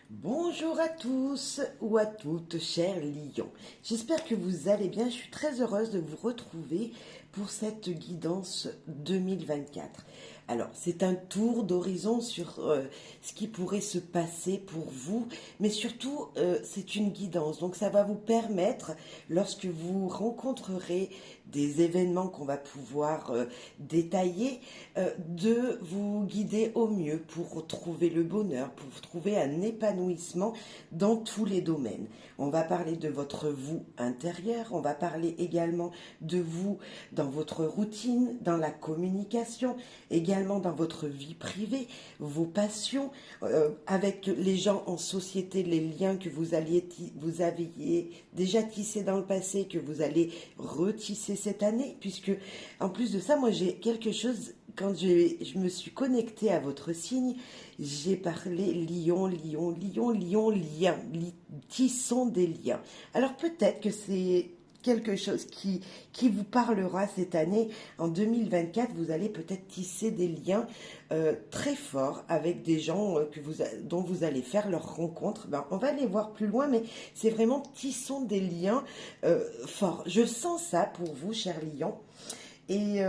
Bonjour à tous ou à toutes, chers lions. J'espère que vous allez bien. Je suis très heureuse de vous retrouver pour cette guidance 2024. Alors, c'est un tour d'horizon sur ce qui pourrait se passer pour vous, mais surtout, c'est une guidance. Donc, ça va vous permettre, lorsque vous rencontrerez des événements qu'on va pouvoir détailler, de vous guider au mieux pour trouver le bonheur, pour trouver un épanouissement dans tous les domaines. On va parler de votre vous intérieur, on va parler également de vous dans votre routine, dans la communication, également dans votre vie privée, vos passions, avec les gens en société, les liens que vous aviez déjà tissés dans le passé, que vous allez retisser cette année, puisque en plus de ça, moi j'ai quelque chose, quand je me suis connectée à votre signe, j'ai parlé lion, lion, lion, lion, lien, tissons des liens. Alors peut-être que c'est quelque chose qui vous parlera cette année. En 2024, vous allez peut-être tisser des liens très forts avec des gens dont vous allez faire leur rencontre. Ben, on va aller voir plus loin, mais c'est vraiment tissons des liens forts. Je sens ça pour vous, chers lions. Et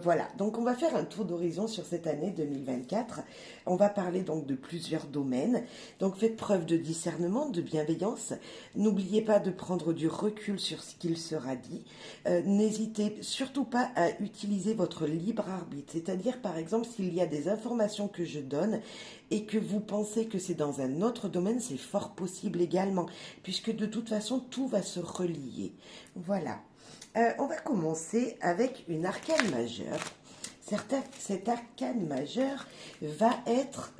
voilà, donc on va faire un tour d'horizon sur cette année 2024. On va parler donc de plusieurs domaines. Donc faites preuve de discernement, de bienveillance. N'oubliez pas de prendre du recul sur ce qu'il sera dit. N'hésitez surtout pas à utiliser votre libre arbitre. C'est-à-dire par exemple s'il y a des informations que je donne et que vous pensez que c'est dans un autre domaine, c'est fort possible également, puisque de toute façon tout va se relier. Voilà. On va commencer avec une arcane majeure. Cet arcane majeur va être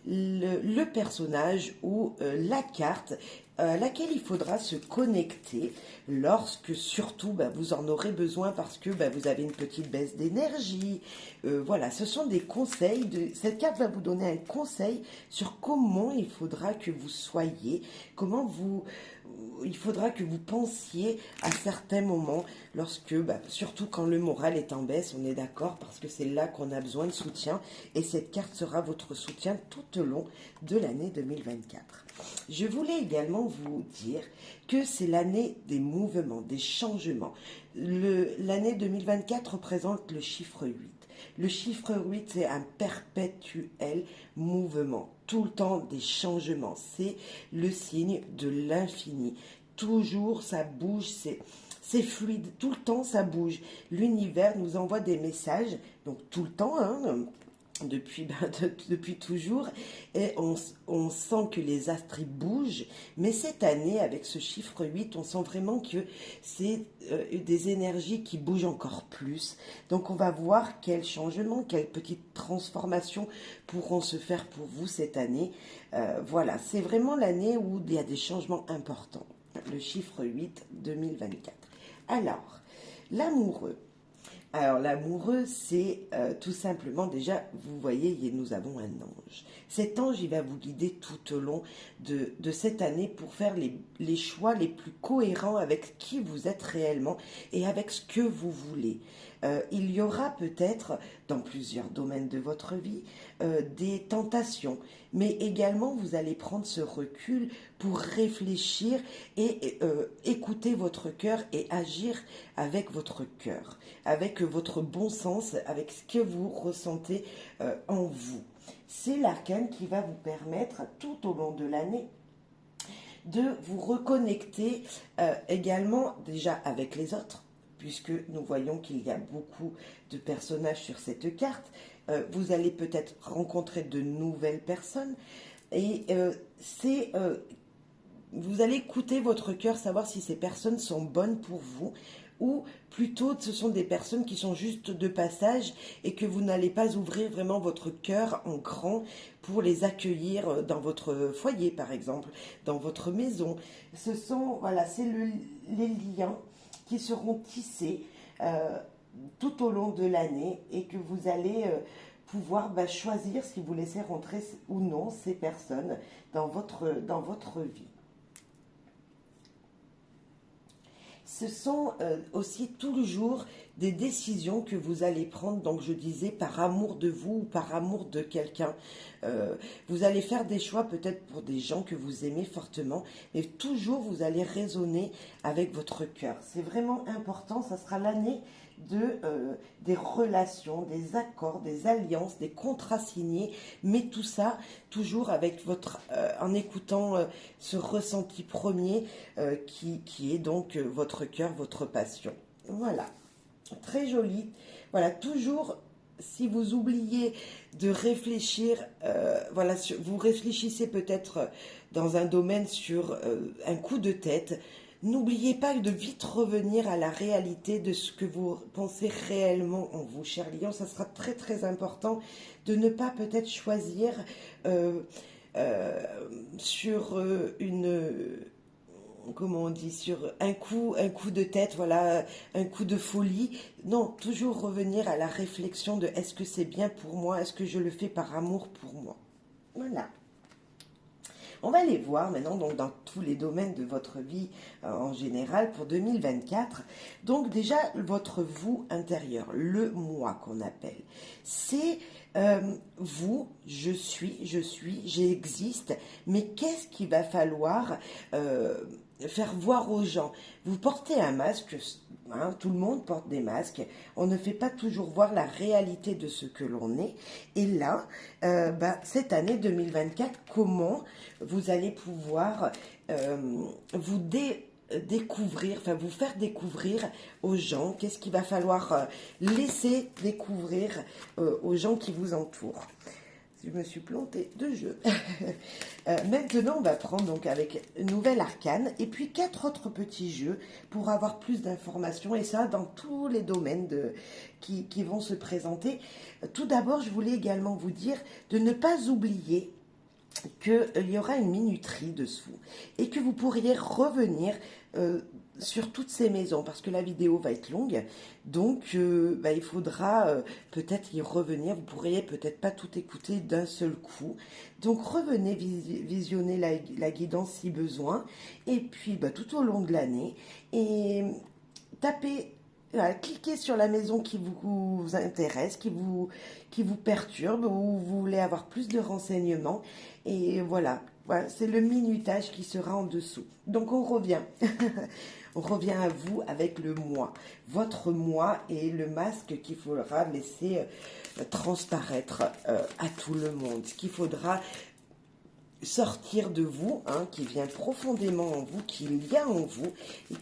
le personnage ou la carte à laquelle il faudra se connecter lorsque surtout vous en aurez besoin parce que vous avez une petite baisse d'énergie. Voilà, ce sont des conseils. Cette carte va vous donner un conseil sur comment il faudra que vous soyez, il faudra que vous pensiez à certains moments, lorsque, surtout quand le moral est en baisse, on est d'accord, parce que c'est là qu'on a besoin de soutien, et cette carte sera votre soutien tout au long de l'année 2024. Je voulais également vous dire que c'est l'année des mouvements, des changements. L'année 2024 représente le chiffre 8. Le chiffre 8, c'est un perpétuel mouvement, tout le temps des changements. C'est le signe de l'infini. Toujours ça bouge, c'est fluide, tout le temps ça bouge. L'univers nous envoie des messages, donc tout le temps, depuis toujours, et on sent que les astres bougent, mais cette année, avec ce chiffre 8, on sent vraiment que c'est des énergies qui bougent encore plus. Donc on va voir quels changements, quelles petites transformations pourront se faire pour vous cette année. Voilà, c'est vraiment l'année où il y a des changements importants. Le chiffre 8, 2024. Alors, l'amoureux. Alors l'amoureux, c'est tout simplement, déjà, vous voyez, nous avons un ange. Cet ange, il va vous guider tout au long de cette année pour faire les choix les plus cohérents avec qui vous êtes réellement et avec ce que vous voulez. Il y aura peut-être, dans plusieurs domaines de votre vie, des tentations, mais également vous allez prendre ce recul pour réfléchir et écouter votre cœur et agir avec votre cœur, avec votre bon sens, avec ce que vous ressentez en vous. C'est l'arcane qui va vous permettre tout au long de l'année de vous reconnecter également déjà avec les autres, puisque nous voyons qu'il y a beaucoup de personnages sur cette carte. Vous allez peut-être rencontrer de nouvelles personnes et vous allez écouter votre cœur, savoir si ces personnes sont bonnes pour vous ou plutôt ce sont des personnes qui sont juste de passage et que vous n'allez pas ouvrir vraiment votre cœur en grand pour les accueillir dans votre foyer par exemple, dans votre maison. Voilà, c'est les liens qui seront tissés tout au long de l'année et que vous allez pouvoir choisir si vous laissez rentrer ou non ces personnes dans votre vie. Ce sont aussi toujours des décisions que vous allez prendre, donc je disais, par amour de vous ou par amour de quelqu'un. Vous allez faire des choix peut-être pour des gens que vous aimez fortement, mais toujours vous allez raisonner avec votre cœur. C'est vraiment important, ça sera l'année des relations, des accords, des alliances, des contrats signés, mais tout ça toujours avec en écoutant ce ressenti premier qui est donc votre cœur, votre passion. Voilà, très joli. Voilà, toujours si vous oubliez de réfléchir, voilà, vous réfléchissez peut-être dans un domaine sur un coup de tête. N'oubliez pas de vite revenir à la réalité de ce que vous pensez réellement en vous, cher Lion. Ça sera très très important de ne pas peut-être choisir sur comment on dit, sur un coup de tête, voilà, un coup de folie. Non, toujours revenir à la réflexion de est-ce que c'est bien pour moi, est-ce que je le fais par amour pour moi. Voilà. On va aller voir maintenant donc, dans tous les domaines de votre vie en général pour 2024. Donc déjà, votre vous intérieur, le moi qu'on appelle, c'est vous, j'existe, mais qu'est-ce qu'il va falloir faire voir aux gens? Vous portez un masque, hein, tout le monde porte des masques, on ne fait pas toujours voir la réalité de ce que l'on est. Et là, cette année 2024, comment vous allez pouvoir vous découvrir, enfin vous faire découvrir aux gens, qu'est-ce qu'il va falloir laisser découvrir aux gens qui vous entourent. Je me suis plantée de jeu. Maintenant, on va prendre donc avec une nouvelle arcane et puis 4 autres petits jeux pour avoir plus d'informations et ça dans tous les domaines qui vont se présenter. Tout d'abord, je voulais également vous dire de ne pas oublier qu'il y aura une minuterie dessous et que vous pourriez revenir sur toutes ces maisons parce que la vidéo va être longue, donc il faudra peut-être y revenir. Vous pourriez peut-être pas tout écouter d'un seul coup, donc revenez visionner la guidance si besoin et puis tout au long de l'année et tapez. Voilà, cliquez sur la maison qui vous intéresse, qui vous perturbe, ou vous voulez avoir plus de renseignements. Et voilà, c'est le minutage qui sera en dessous. Donc on revient. On revient à vous avec le moi. Votre moi et le masque qu'il faudra laisser transparaître à tout le monde. Ce qu'il faudra sortir de vous, hein, qui vient profondément en vous, qu'il y a en vous, et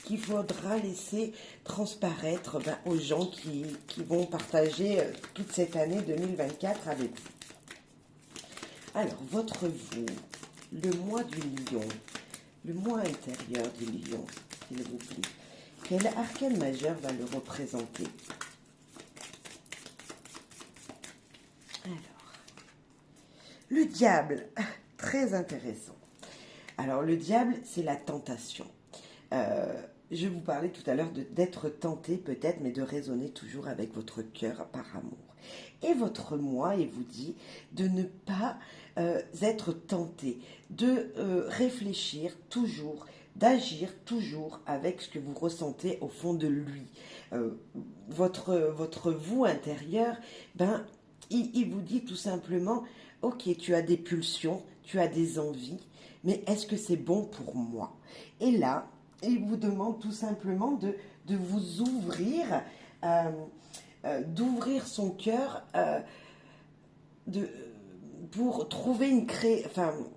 qu'il faudra laisser transparaître aux gens qui vont partager toute cette année 2024 avec vous. Alors, votre vous, le moi du lion, le moi intérieur du lion, s'il vous plaît. Quel arcane majeur va le représenter? Alors, le diable, très intéressant. Alors, le diable, c'est la tentation. Je vous parlais tout à l'heure d'être tenté peut-être, mais de raisonner toujours avec votre cœur par amour. Et votre moi, il vous dit de ne pas être tenté, de réfléchir toujours, d'agir toujours avec ce que vous ressentez au fond de lui. Votre vous intérieur, il vous dit tout simplement, ok, tu as des pulsions, tu as des envies, mais est-ce que c'est bon pour moi? Et là, il vous demande tout simplement de vous ouvrir, d'ouvrir son cœur pour trouver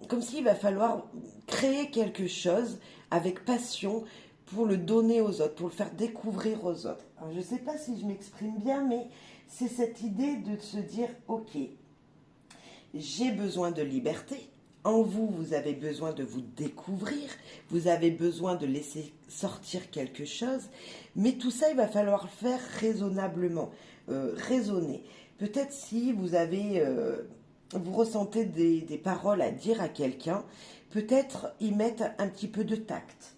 comme s'il va falloir créer quelque chose avec passion pour le donner aux autres, pour le faire découvrir aux autres. Alors, je ne sais pas si je m'exprime bien, mais c'est cette idée de se dire, ok, j'ai besoin de liberté. En vous, vous avez besoin de vous découvrir, vous avez besoin de laisser sortir quelque chose, mais tout ça, il va falloir le faire raisonnablement, raisonner. Peut-être si vous vous ressentez des paroles à dire à quelqu'un, peut-être y mettre un petit peu de tact.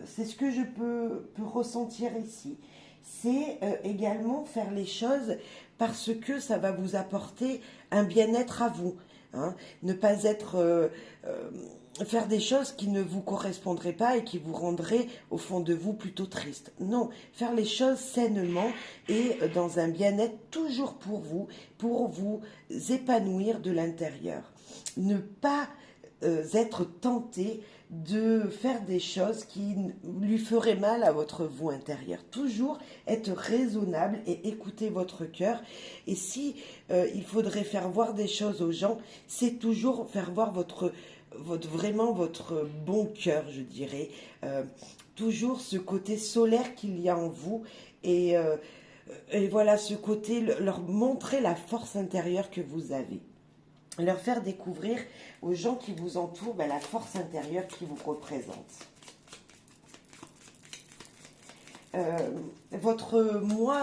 C'est ce que je peux ressentir ici. C'est également faire les choses parce que ça va vous apporter un bien-être à vous. hein. Ne pas être faire des choses qui ne vous correspondraient pas et qui vous rendraient au fond de vous plutôt triste. Non, faire les choses sainement et dans un bien-être toujours pour vous épanouir de l'intérieur. Ne pas être tenté de faire des choses qui lui feraient mal à votre vous intérieur. Toujours être raisonnable et écouter votre cœur. Et si il faudrait faire voir des choses aux gens, c'est toujours faire voir vraiment votre bon cœur, je dirais. Toujours ce côté solaire qu'il y a en vous et voilà ce côté, leur montrer la force intérieure que vous avez. Leur faire découvrir aux gens qui vous entourent la force intérieure qui vous représente. Votre moi,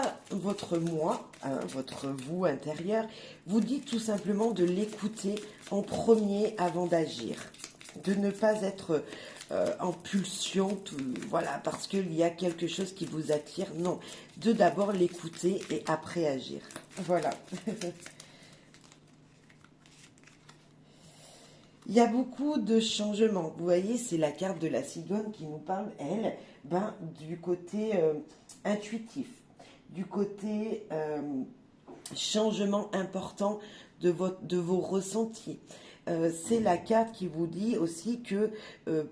hein, votre vous intérieur, vous dit tout simplement de l'écouter en premier avant d'agir. De ne pas être en pulsion, voilà, parce qu'il y a quelque chose qui vous attire. Non, de d'abord l'écouter et après agir. Voilà. Il y a beaucoup de changements. Vous voyez, c'est la carte de la cigogne qui nous parle, elle, du côté intuitif, du côté changement important de vos ressentis. C'est la carte qui vous dit aussi que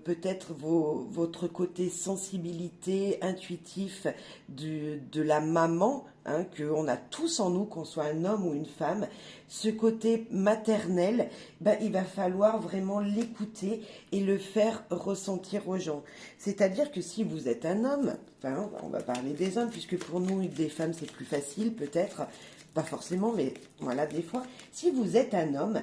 peut-être votre côté sensibilité, intuitif de la maman, hein, qu'on a tous en nous, qu'on soit un homme ou une femme, ce côté maternel, il va falloir vraiment l'écouter et le faire ressentir aux gens. C'est-à-dire que si vous êtes un homme, enfin, on va parler des hommes, puisque pour nous, des femmes, c'est plus facile peut-être, pas forcément, mais voilà, des fois. Si vous êtes un homme,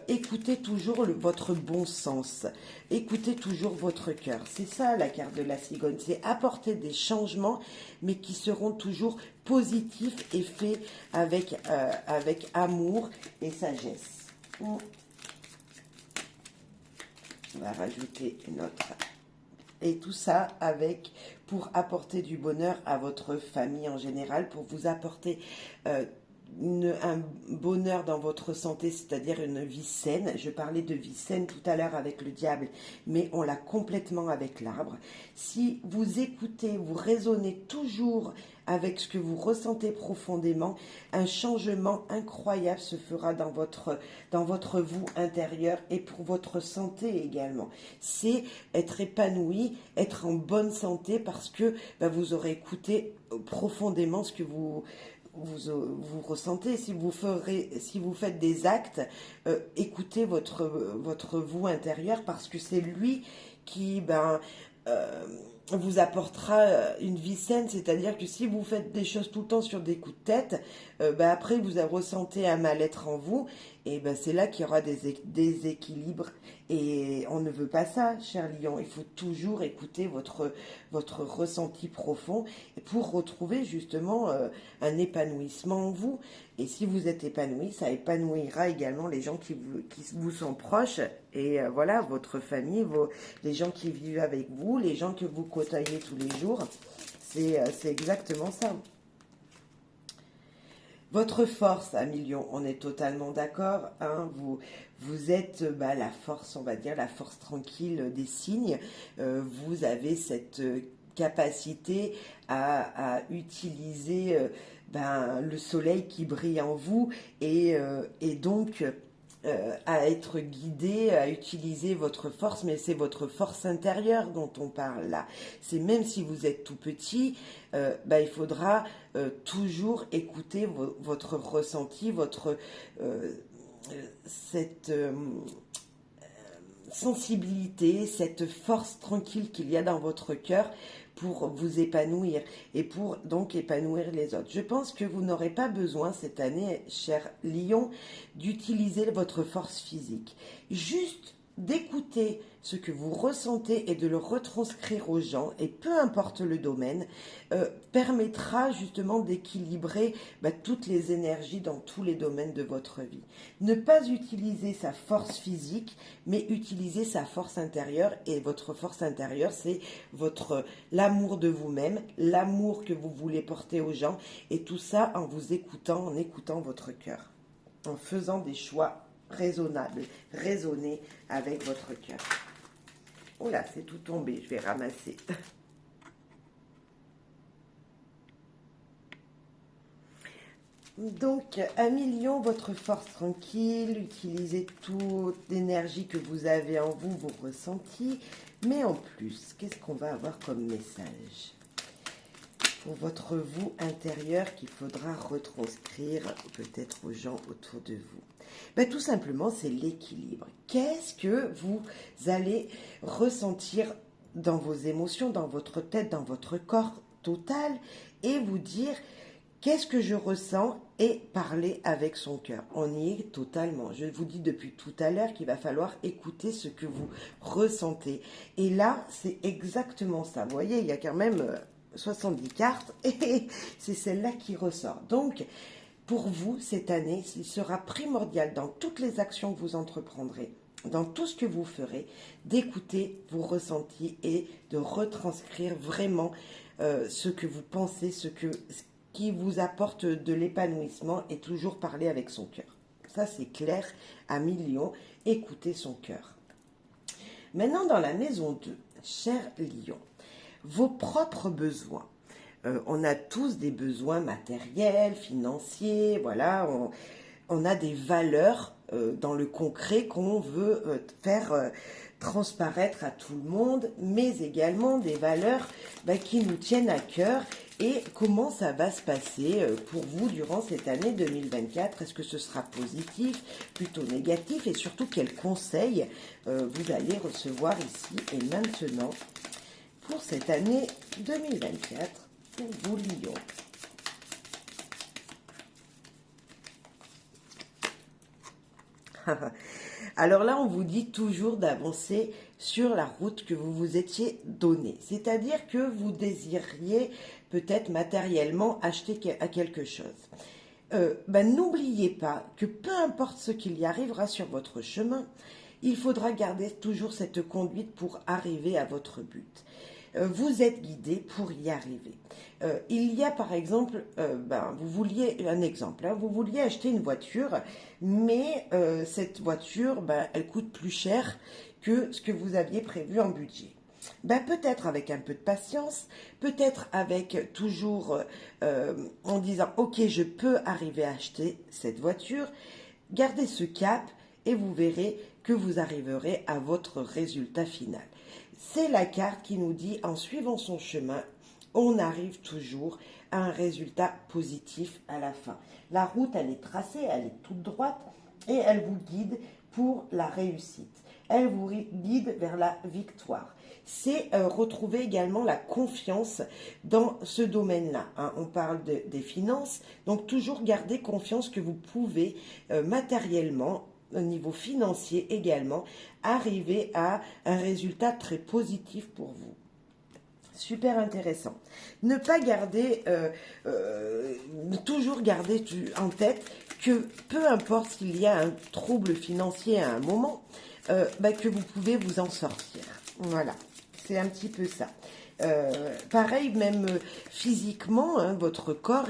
écoutez toujours votre bon sens. Écoutez toujours votre cœur. C'est ça la carte de la cigogne. C'est apporter des changements, mais qui seront toujours positifs et faits avec amour et sagesse. On va rajouter notre... Et tout ça pour apporter du bonheur à votre famille en général, pour vous apporter un bonheur dans votre santé, c'est-à-dire une vie saine. Je parlais de vie saine tout à l'heure avec le diable, mais on l'a complètement avec l'arbre. Si vous écoutez, vous raisonnez toujours avec ce que vous ressentez profondément, un changement incroyable se fera dans votre vous intérieur et pour votre santé également. C'est être épanoui, être en bonne santé parce que vous aurez écouté profondément ce que vous ressentez. Si vous faites des actes, écoutez votre vous intérieur parce que c'est lui qui vous apportera une vie saine. C'est-à-dire que si vous faites des choses tout le temps sur des coups de tête, après vous ressentez un mal-être en vous et c'est là qu'il y aura des déséquilibres et on ne veut pas ça, cher lion. Il faut toujours écouter votre ressenti profond pour retrouver justement un épanouissement en vous. Et si vous êtes épanoui, ça épanouira également les gens qui vous sont proches et voilà, votre famille, les gens qui vivent avec vous, les gens que vous côtoyez tous les jours. C'est exactement ça. Votre force, ami lion, on est totalement d'accord, hein, vous êtes la force, on va dire, la force tranquille des signes. Vous avez cette capacité à utiliser le soleil qui brille en vous et donc à être guidé, à utiliser votre force, mais c'est votre force intérieure dont on parle là. C'est même si vous êtes tout petit, il faudra toujours écouter votre ressenti, cette sensibilité, cette force tranquille qu'il y a dans votre cœur pour vous épanouir et pour donc épanouir les autres. Je pense que vous n'aurez pas besoin cette année, cher lion, d'utiliser votre force physique. Juste d'écouter ce que vous ressentez et de le retranscrire aux gens, et peu importe le domaine, permettra justement d'équilibrer toutes les énergies dans tous les domaines de votre vie. Ne pas utiliser sa force physique, mais utiliser sa force intérieure, et votre force intérieure, c'est l'amour de vous-même, l'amour que vous voulez porter aux gens, et tout ça en vous écoutant, en écoutant votre cœur, en faisant des choix raisonnable, raisonner avec votre cœur. Oh là, c'est tout tombé, je vais ramasser. Donc, 1 million, votre force tranquille, utilisez toute l'énergie que vous avez en vous, vos ressentis. Mais en plus, qu'est-ce qu'on va avoir comme message pour votre vous intérieur qu'il faudra retranscrire peut-être aux gens autour de vous? Ben, tout simplement, c'est l'équilibre. Qu'est-ce que vous allez ressentir dans vos émotions, dans votre tête, dans votre corps total et vous dire qu'est-ce que je ressens et parler avec son cœur. On y est totalement. Je vous dis depuis tout à l'heure qu'il va falloir écouter ce que vous ressentez. Et là, c'est exactement ça. Vous voyez, il y a quand même 70 cartes et c'est celle-là qui ressort. Donc, pour vous, cette année, il sera primordial dans toutes les actions que vous entreprendrez, dans tout ce que vous ferez, d'écouter vos ressentis et de retranscrire vraiment ce que vous pensez, ce qui vous apporte de l'épanouissement et toujours parler avec son cœur. Ça, c'est clair, 1 million, écoutez son cœur. Maintenant, dans la maison 2, cher Lion, vos propres besoins. On a tous des besoins matériels, financiers, voilà, on a des valeurs dans le concret qu'on veut faire transparaître à tout le monde, mais également des valeurs qui nous tiennent à cœur. Et comment ça va se passer pour vous durant cette année 2024? Est-ce que ce sera positif, plutôt négatif? Et surtout, quels conseils vous allez recevoir ici et maintenant pour cette année 2024 pour vous, Lion? Alors là, on vous dit toujours d'avancer sur la route que vous vous étiez donnée. C'est-à-dire que vous désiriez peut-être matériellement acheter à quelque chose. N'oubliez pas que peu importe ce qu'il y arrivera sur votre chemin, il faudra garder toujours cette conduite pour arriver à votre but. Vous êtes guidé pour y arriver. Il y a par exemple, vous vouliez vous vouliez acheter une voiture, mais cette voiture, elle coûte plus cher que ce que vous aviez prévu en budget. Peut-être avec un peu de patience, peut-être avec toujours en disant ok, je peux arriver à acheter cette voiture. Gardez ce cap et vous verrez que vous arriverez à votre résultat final. C'est la carte qui nous dit en suivant son chemin, on arrive toujours à un résultat positif à la fin. La route, elle est tracée, elle est toute droite et elle vous guide pour la réussite. Elle vous guide vers la victoire. C'est retrouver également la confiance dans ce domaine-là. On parle des finances, donc toujours garder confiance que vous pouvez matériellement, au niveau financier également, arriver à un résultat très positif pour vous. Super intéressant. Ne pas garder, toujours garder en tête que peu importe s'il y a un trouble financier à un moment, que vous pouvez vous en sortir. Voilà, c'est un petit peu ça. Pareil, même physiquement, votre corps,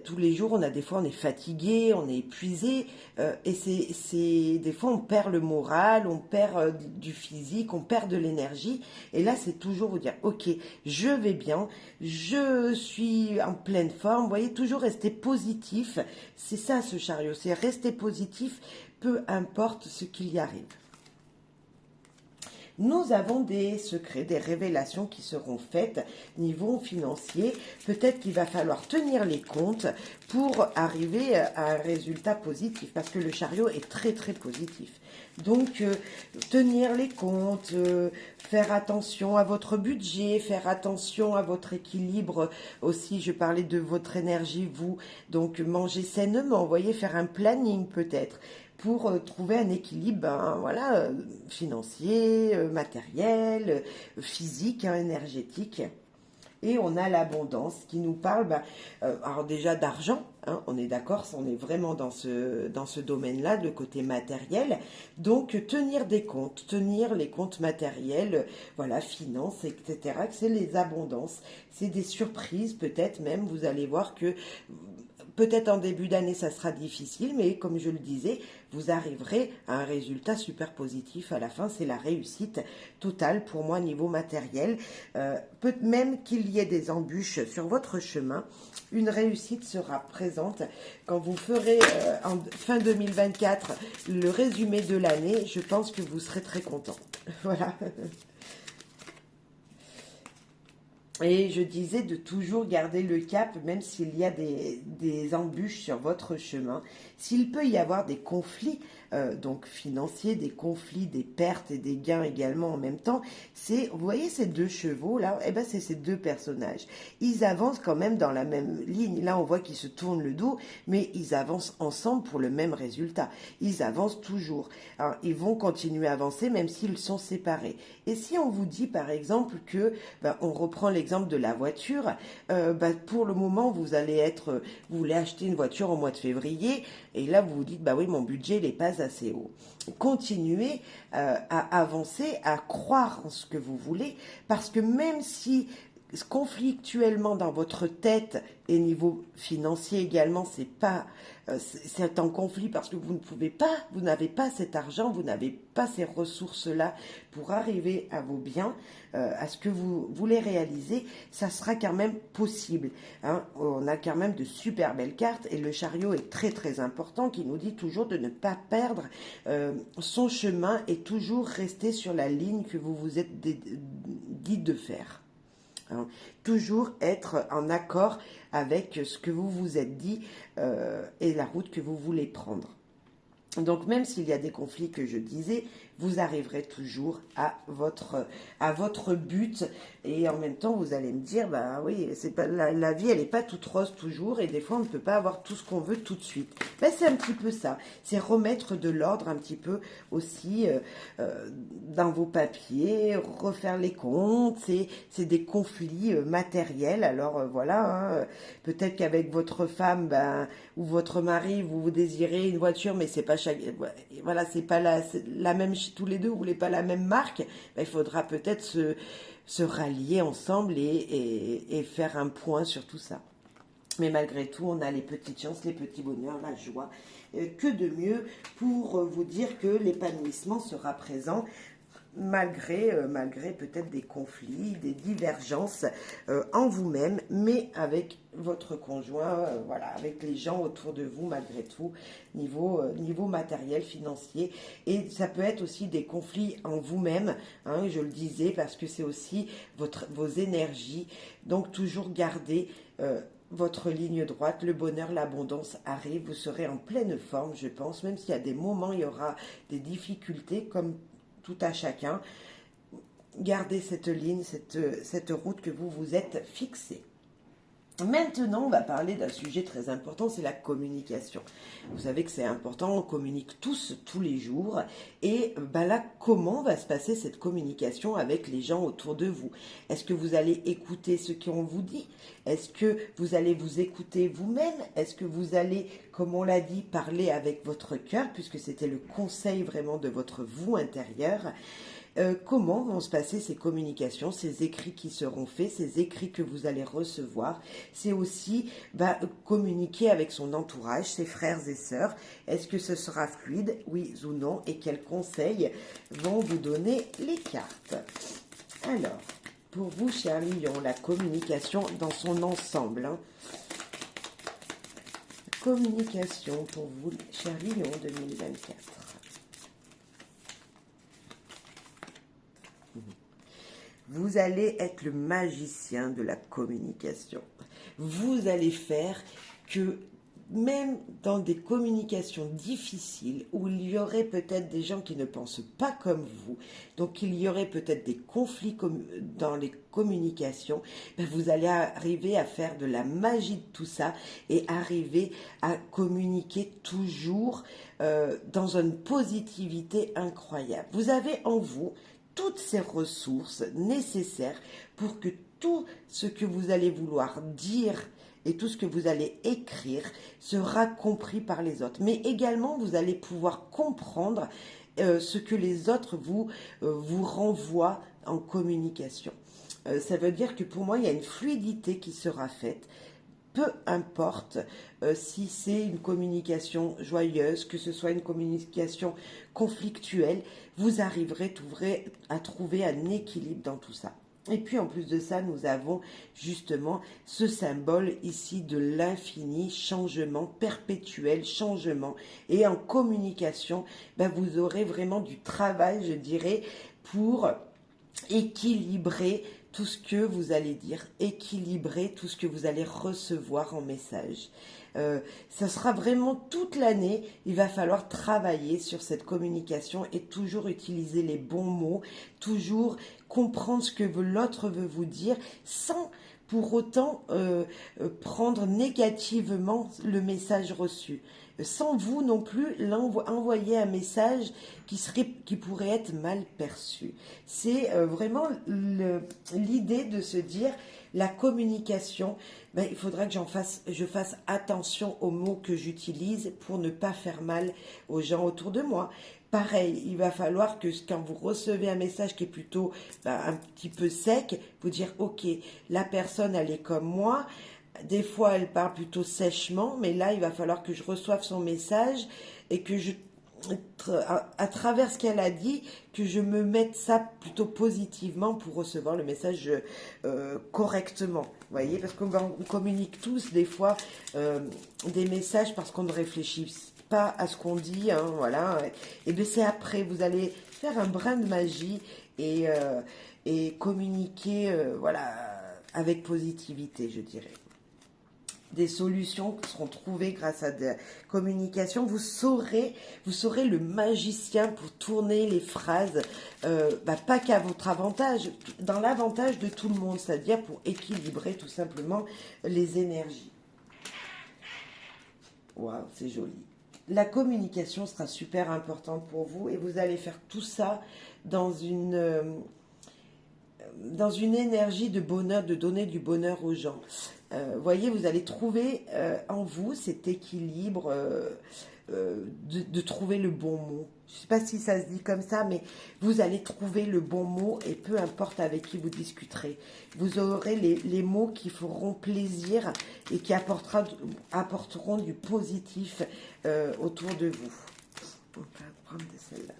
tous les jours, des fois, on est fatigué, on est épuisé, et des fois, on perd le moral, on perd du physique, on perd de l'énergie. Et là, c'est toujours vous dire, ok, je vais bien, je suis en pleine forme. Vous voyez, toujours rester positif. C'est ça, ce chariot, c'est rester positif, peu importe ce qu'il y arrive. Nous avons des secrets, des révélations qui seront faites niveau financier. Peut-être qu'il va falloir tenir les comptes pour arriver à un résultat positif, parce que le chariot est très très positif. Donc, tenir les comptes, faire attention à votre budget, faire attention à votre équilibre. Aussi, je parlais de votre énergie, vous. Donc, manger sainement, vous voyez, faire un planning peut-être pour trouver un équilibre financier, matériel, physique, énergétique. Et on a l'abondance qui nous parle, alors déjà d'argent, on est d'accord, on est vraiment dans ce domaine-là, le côté matériel. Donc tenir des comptes, tenir les comptes matériels, finances, etc. C'est les abondances, c'est des surprises peut-être même, vous allez voir que peut-être en début d'année, ça sera difficile, mais comme je le disais, vous arriverez à un résultat super positif à la fin. C'est la réussite totale pour moi niveau matériel. Peut même qu'il y ait des embûches sur votre chemin, une réussite sera présente. Quand vous ferez en fin 2024 le résumé de l'année, je pense que vous serez très content. Voilà. Et je disais de toujours garder le cap, même s'il y a des embûches sur votre chemin. S'il peut y avoir des conflits, donc financiers, des conflits, des pertes et des gains également en même temps, vous voyez ces deux chevaux là, eh ben c'est ces deux personnages. Ils avancent quand même dans la même ligne. Là, on voit qu'ils se tournent le dos, mais ils avancent ensemble pour le même résultat. Ils avancent toujours. Alors, ils vont continuer à avancer même s'ils sont séparés. Et si on vous dit par exemple que, on reprend l'exemple de la voiture, pour le moment vous voulez acheter une voiture au mois de février, et là vous vous dites, oui, mon budget n'est pas assez haut. Continuez à avancer, à croire en ce que vous voulez, parce que même si conflictuellement dans votre tête et niveau financier également, c'est en conflit parce que vous n'avez pas cet argent, vous n'avez pas ces ressources-là pour arriver à vos biens, à ce que vous voulez réaliser, ça sera quand même possible. Hein. On a quand même de super belles cartes et le chariot est très très important qui nous dit toujours de ne pas perdre son chemin et toujours rester sur la ligne que vous vous êtes dit de faire. Hein. Toujours être en accord avec ce que vous vous êtes dit et la route que vous voulez prendre. Donc même s'il y a des conflits que je disais, vous arriverez toujours à votre but et en même temps vous allez me dire, oui, c'est pas, la vie elle n'est pas toute rose toujours et des fois on ne peut pas avoir tout ce qu'on veut tout de suite. C'est un petit peu ça, c'est remettre de l'ordre un petit peu aussi dans vos papiers, refaire les comptes, c'est des conflits matériels. Alors voilà, hein, peut-être qu'avec votre femme ou votre mari vous désirez une voiture mais c'est pas c'est pas la même tous les deux, vous voulez pas la même marque, il faudra peut-être se rallier ensemble et faire un point sur tout ça. Mais malgré tout, on a les petites chances, les petits bonheurs, la joie. Que de mieux pour vous dire que l'épanouissement sera présent malgré peut-être des conflits, des divergences en vous-même, mais avec votre conjoint, avec les gens autour de vous, malgré tout, niveau matériel, financier. Et ça peut être aussi des conflits en vous-même, hein, je le disais, parce que c'est aussi vos énergies. Donc toujours garder votre ligne droite, le bonheur, l'abondance arrive, vous serez en pleine forme, je pense, même s'il y a des moments, il y aura des difficultés, comme tout à chacun. Gardez cette ligne, cette route que vous vous êtes fixée. Maintenant, on va parler d'un sujet très important, c'est la communication. Vous savez que c'est important, on communique tous les jours. Et là, comment va se passer cette communication avec les gens autour de vous? Est-ce que vous allez écouter ce qu'on vous dit? Est-ce que vous allez vous écouter vous-même? Est-ce que vous allez, comme on l'a dit, parler avec votre cœur, puisque c'était le conseil vraiment de votre vous intérieur? Comment vont se passer ces communications, ces écrits qui seront faits, ces écrits que vous allez recevoir? C'est aussi communiquer avec son entourage, ses frères et sœurs. Est-ce que ce sera fluide, oui ou non? Et quels conseils vont vous donner les cartes? Alors, pour vous, chers lions, la communication dans son ensemble. Hein. Communication pour vous, chers lions, 2024. Vous allez être le magicien de la communication. Vous allez faire que même dans des communications difficiles, où il y aurait peut-être des gens qui ne pensent pas comme vous, donc il y aurait peut-être des conflits dans les communications, vous allez arriver à faire de la magie de tout ça et arriver à communiquer toujours dans une positivité incroyable. Vous avez en vous toutes ces ressources nécessaires pour que tout ce que vous allez vouloir dire et tout ce que vous allez écrire sera compris par les autres. Mais également, vous allez pouvoir comprendre ce que les autres vous renvoient en communication. Ça veut dire que pour moi, il y a une fluidité qui sera faite. peu importe si c'est une communication joyeuse, que ce soit une communication conflictuelle, vous arriverez à trouver un équilibre dans tout ça. Et puis en plus de ça, nous avons justement ce symbole ici de l'infini, changement perpétuel, changement. Et en communication, ben, vous aurez vraiment du travail, je dirais, pour équilibrer tout ce que vous allez dire, équilibrer tout ce que vous allez recevoir en message. Ça sera vraiment toute l'année, il va falloir travailler sur cette communication et toujours utiliser les bons mots, toujours comprendre ce que l'autre veut vous dire sans pour autant prendre négativement le message reçu. Sans vous non plus envoyer un message qui pourrait être mal perçu. C'est vraiment l'idée de se dire la communication, ben, il faudra que je fasse attention aux mots que j'utilise pour ne pas faire mal aux gens autour de moi. Pareil, il va falloir que quand vous recevez un message qui est plutôt un petit peu sec, vous dire ok, la personne elle est comme moi. Des fois, elle parle plutôt sèchement, mais là, il va falloir que je reçoive son message et que à travers ce qu'elle a dit, que je me mette ça plutôt positivement pour recevoir le message correctement. Vous voyez, parce qu'on communique tous des fois des messages parce qu'on ne réfléchit pas à ce qu'on dit, hein, voilà. Et bien c'est après, vous allez faire un brin de magie et communiquer, voilà, avec positivité, je dirais. Des solutions qui seront trouvées grâce à des communications. Vous saurez le magicien pour tourner les phrases, pas qu'à votre avantage, dans l'avantage de tout le monde, c'est-à-dire pour équilibrer tout simplement les énergies. Waouh, c'est joli. La communication sera super importante pour vous et vous allez faire tout ça dans une énergie de bonheur, de donner du bonheur aux gens. Voyez, vous allez trouver en vous cet équilibre de trouver le bon mot. Je ne sais pas si ça se dit comme ça, mais vous allez trouver le bon mot et peu importe avec qui vous discuterez. Vous aurez les mots qui feront plaisir et qui apporteront du positif autour de vous. On va prendre celle-là.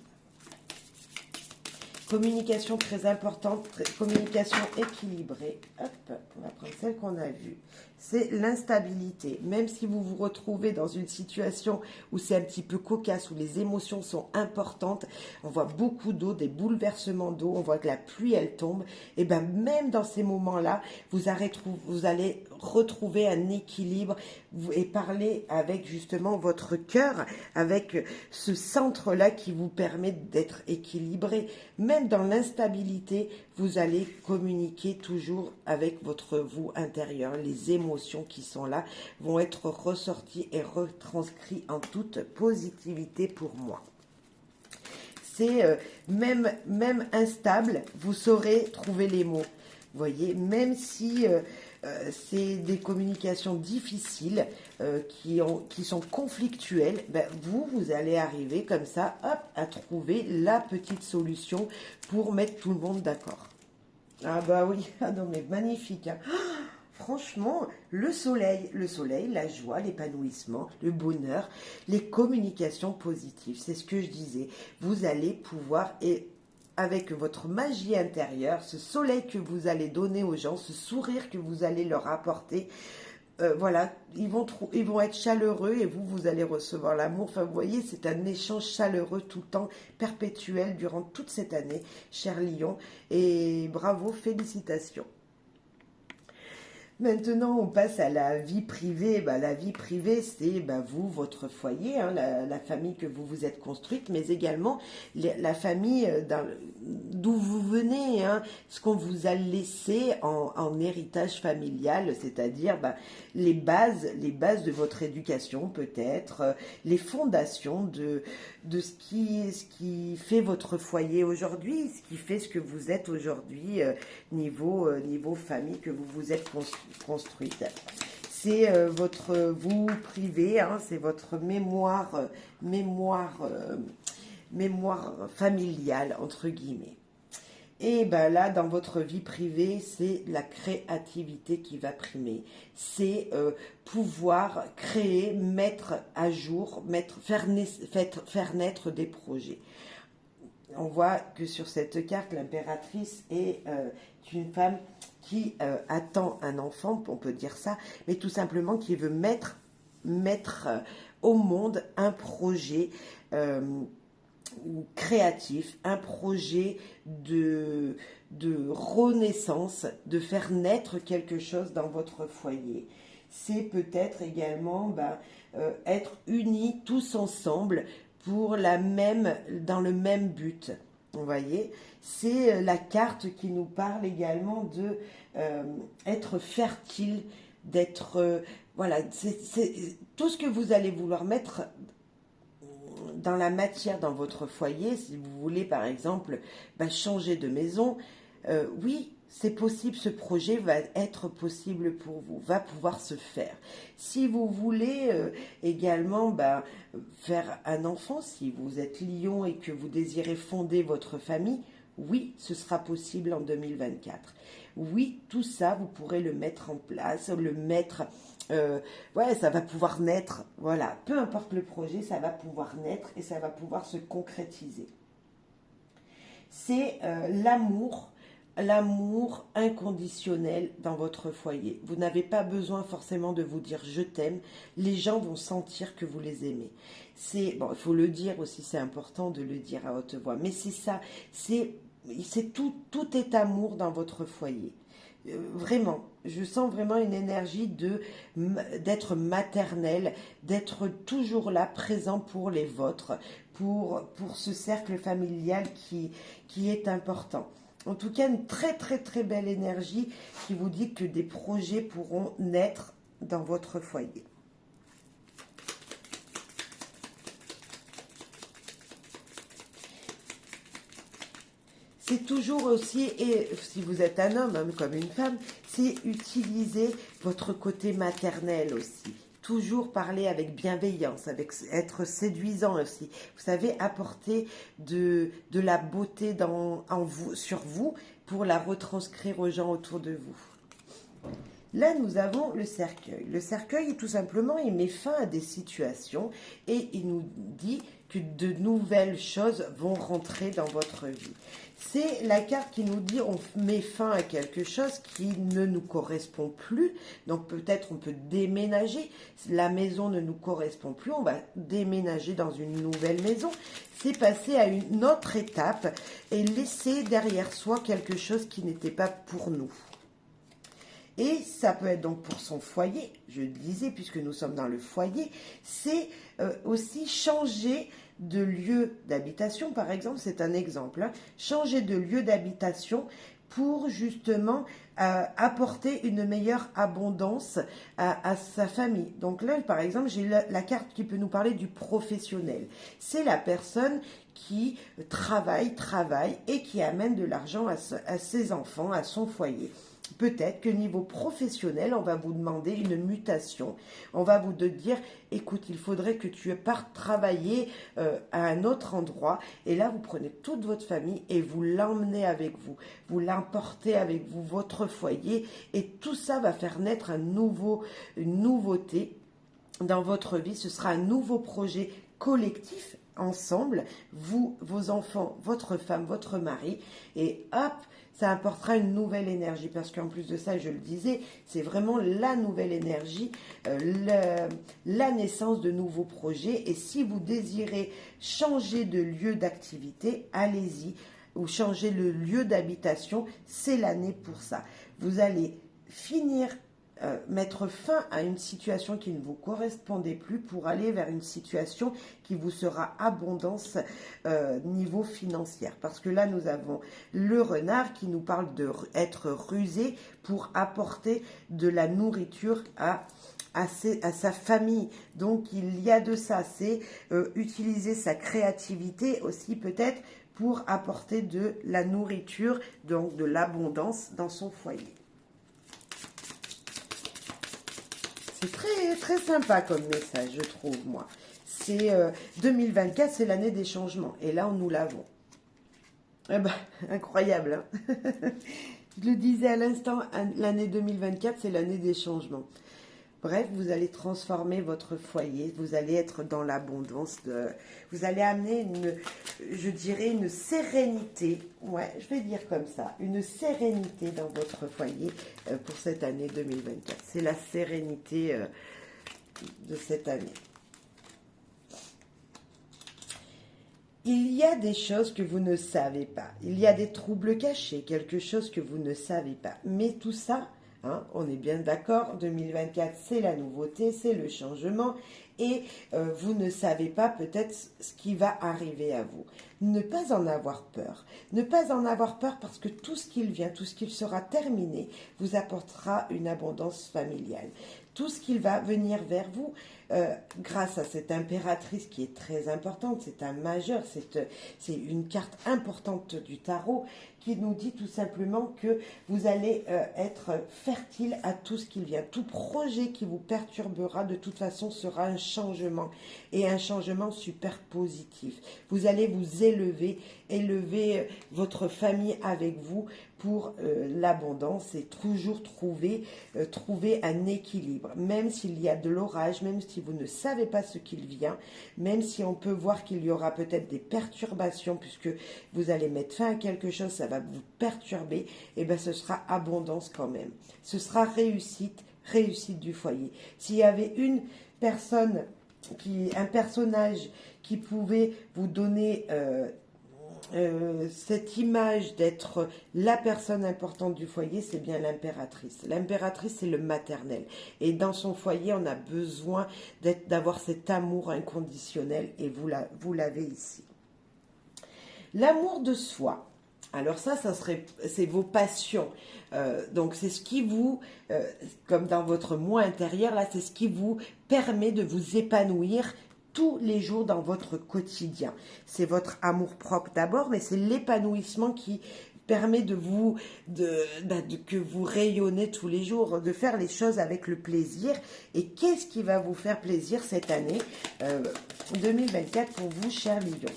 Communication très importante, communication équilibrée. Hop, on va prendre celle qu'on a vue. C'est l'instabilité. Même si vous vous retrouvez dans une situation où c'est un petit peu cocasse, où les émotions sont importantes, on voit beaucoup d'eau, des bouleversements d'eau, on voit que la pluie, elle tombe. Et bien, même dans ces moments-là, vous allez retrouver un équilibre et parler avec justement votre cœur, avec ce centre-là qui vous permet d'être équilibré. Même dans l'instabilité, vous allez communiquer toujours avec votre vous intérieur. Les émotions qui sont là vont être ressorties et retranscrites en toute positivité pour moi. C'est même instable, vous saurez trouver les mots. Vous voyez, même si c'est des communications difficiles qui sont conflictuelles, ben vous allez arriver comme ça, hop, à trouver la petite solution pour mettre tout le monde d'accord. Ah bah oui, ah non mais magnifique, hein. Franchement, le soleil, la joie, l'épanouissement, le bonheur, les communications positives, c'est ce que je disais. Vous allez pouvoir, et avec votre magie intérieure, ce soleil que vous allez donner aux gens, ce sourire que vous allez leur apporter, voilà, ils vont être chaleureux et vous allez recevoir l'amour. Enfin, vous voyez, c'est un échange chaleureux tout le temps, perpétuel durant toute cette année, cher Lion. Et bravo, félicitations. Maintenant, on passe à la vie privée. La vie privée, c'est vous, votre foyer, hein, la famille que vous vous êtes construite, mais également la famille d'où vous venez, hein, ce qu'on vous a laissé en héritage familial, c'est-à-dire les bases de votre éducation peut-être, les fondations de ce qui fait votre foyer aujourd'hui, ce qui fait ce que vous êtes aujourd'hui, niveau famille que vous vous êtes construite. C'est votre vous privé, hein, c'est votre mémoire familiale, entre guillemets. Et ben là, dans votre vie privée, c'est la créativité qui va primer. C'est pouvoir créer, mettre à jour, faire naître des projets. On voit que sur cette carte, l'impératrice est une femme qui attend un enfant, on peut dire ça, mais tout simplement qui veut mettre au monde un projet créatif, un projet de renaissance, de faire naître quelque chose dans votre foyer. C'est peut-être également être unis tous ensemble dans le même but. Vous voyez, c'est la carte qui nous parle également de être fertile, d'être voilà, c'est tout ce que vous allez vouloir mettre dans la matière dans votre foyer. Si vous voulez par exemple changer de maison, oui, c'est possible, ce projet va être possible pour vous, va pouvoir se faire. Si vous voulez également faire un enfant, si vous êtes lion et que vous désirez fonder votre famille, oui, ce sera possible en 2024. Oui, tout ça, vous pourrez le mettre en place, le mettre... ça va pouvoir naître, voilà, peu importe le projet, ça va pouvoir naître et ça va pouvoir se concrétiser. C'est l'amour inconditionnel dans votre foyer. Vous n'avez pas besoin forcément de vous dire je t'aime, les gens vont sentir que vous les aimez. Il faut le dire aussi, c'est important de le dire à haute voix, mais c'est ça, c'est tout est amour dans votre foyer. Vraiment, je sens vraiment une énergie d'être maternelle, d'être toujours là, présent pour les vôtres, pour ce cercle familial qui est important. En tout cas, une très très très belle énergie qui vous dit que des projets pourront naître dans votre foyer. C'est toujours aussi, et si vous êtes un homme comme une femme, c'est utiliser votre côté maternel aussi. Toujours parler avec bienveillance, être séduisant aussi. Vous savez, apporter de la beauté sur vous pour la retranscrire aux gens autour de vous. Là, nous avons le cercueil. Le cercueil, tout simplement, il met fin à des situations et il nous dit que de nouvelles choses vont rentrer dans votre vie. C'est la carte qui nous dit on met fin à quelque chose qui ne nous correspond plus. Donc peut-être on peut déménager. La maison ne nous correspond plus. On va déménager dans une nouvelle maison. C'est passer à une autre étape et laisser derrière soi quelque chose qui n'était pas pour nous. Et ça peut être donc pour son foyer, je le disais, puisque nous sommes dans le foyer, c'est aussi changer de lieu d'habitation, par exemple, c'est un exemple, hein, changer de lieu d'habitation pour justement apporter une meilleure abondance à sa famille. Donc là, par exemple, j'ai la carte qui peut nous parler du professionnel. C'est la personne qui travaille et qui amène de l'argent à ses enfants, à son foyer. Peut-être que niveau professionnel, on va vous demander une mutation. On va vous dire, écoute, il faudrait que tu partes travailler à un autre endroit. Et là, vous prenez toute votre famille et vous l'emmenez avec vous. Vous l'emportez avec vous, votre foyer. Et tout ça va faire naître une nouveauté dans votre vie. Ce sera un nouveau projet collectif, ensemble, vous, vos enfants, votre femme, votre mari. Et hop, ça apportera une nouvelle énergie, parce qu'en plus de ça, je le disais, c'est vraiment la nouvelle énergie, la naissance de nouveaux projets. Et si vous désirez changer de lieu d'activité, allez-y, ou changer le lieu d'habitation, c'est l'année pour ça. Vous allez mettre fin à une situation qui ne vous correspondait plus pour aller vers une situation qui vous sera abondance niveau financier. Parce que là, nous avons le renard qui nous parle d'être rusé pour apporter de la nourriture à sa famille. Donc, il y a de ça. C'est utiliser sa créativité aussi peut-être pour apporter de la nourriture, donc de l'abondance dans son foyer. C'est très, très sympa comme message, je trouve, moi. C'est 2024, c'est l'année des changements. Et là, nous l'avons. Eh ben, incroyable, hein. Je le disais à l'instant, l'année 2024, c'est l'année des changements. Bref, vous allez transformer votre foyer, vous allez être dans l'abondance, vous allez amener je dirais, une sérénité, ouais, je vais dire comme ça, une sérénité dans votre foyer pour cette année 2024. C'est la sérénité de cette année. Il y a des choses que vous ne savez pas. Il y a des troubles cachés, quelque chose que vous ne savez pas. Mais tout ça, hein, on est bien d'accord, 2024, c'est la nouveauté, c'est le changement. Et vous ne savez pas peut-être ce qui va arriver à vous. Ne pas en avoir peur. Ne pas en avoir peur parce que tout ce qu'il vient, tout ce qu'il sera terminé, vous apportera une abondance familiale. Tout ce qu'il va venir vers vous, grâce à cette impératrice qui est très importante, c'est un majeur, c'est une carte importante du tarot qui nous dit tout simplement que vous allez être fertile à tout ce qui vient. Tout projet qui vous perturbera de toute façon sera un changement et un changement super positif. Vous allez vous élever votre famille avec vous pour l'abondance et toujours trouver un équilibre. Même s'il y a de l'orage, même si vous ne savez pas ce qu'il vient, même si on peut voir qu'il y aura peut-être des perturbations puisque vous allez mettre fin à quelque chose, ça va vous perturber, et bien ce sera abondance quand même. Ce sera réussite du foyer. S'il y avait une personne, un personnage qui pouvait vous donner cette image d'être la personne importante du foyer, c'est bien l'impératrice. L'impératrice, c'est le maternel. Et dans son foyer, on a besoin d'avoir cet amour inconditionnel et vous l'avez ici. L'amour de soi. Alors ça c'est vos passions. Donc c'est ce qui vous, comme dans votre moi intérieur, là, c'est ce qui vous permet de vous épanouir tous les jours dans votre quotidien. C'est votre amour-propre d'abord, mais c'est l'épanouissement qui permet que vous rayonnez tous les jours, de faire les choses avec le plaisir. Et qu'est-ce qui va vous faire plaisir cette année 2024 pour vous, chers lions?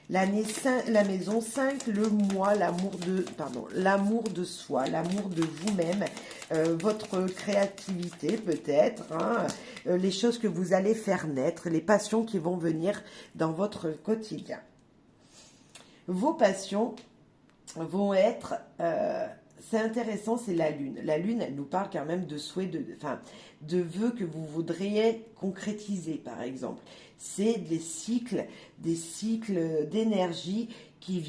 La maison 5, le moi, l'amour de soi, l'amour de vous-même, votre créativité peut-être, hein, les choses que vous allez faire naître, les passions qui vont venir dans votre quotidien. Vos passions vont être, c'est intéressant, c'est la lune. La lune, elle nous parle quand même de souhaits, de vœux que vous voudriez concrétiser, par exemple. C'est des cycles d'énergie qui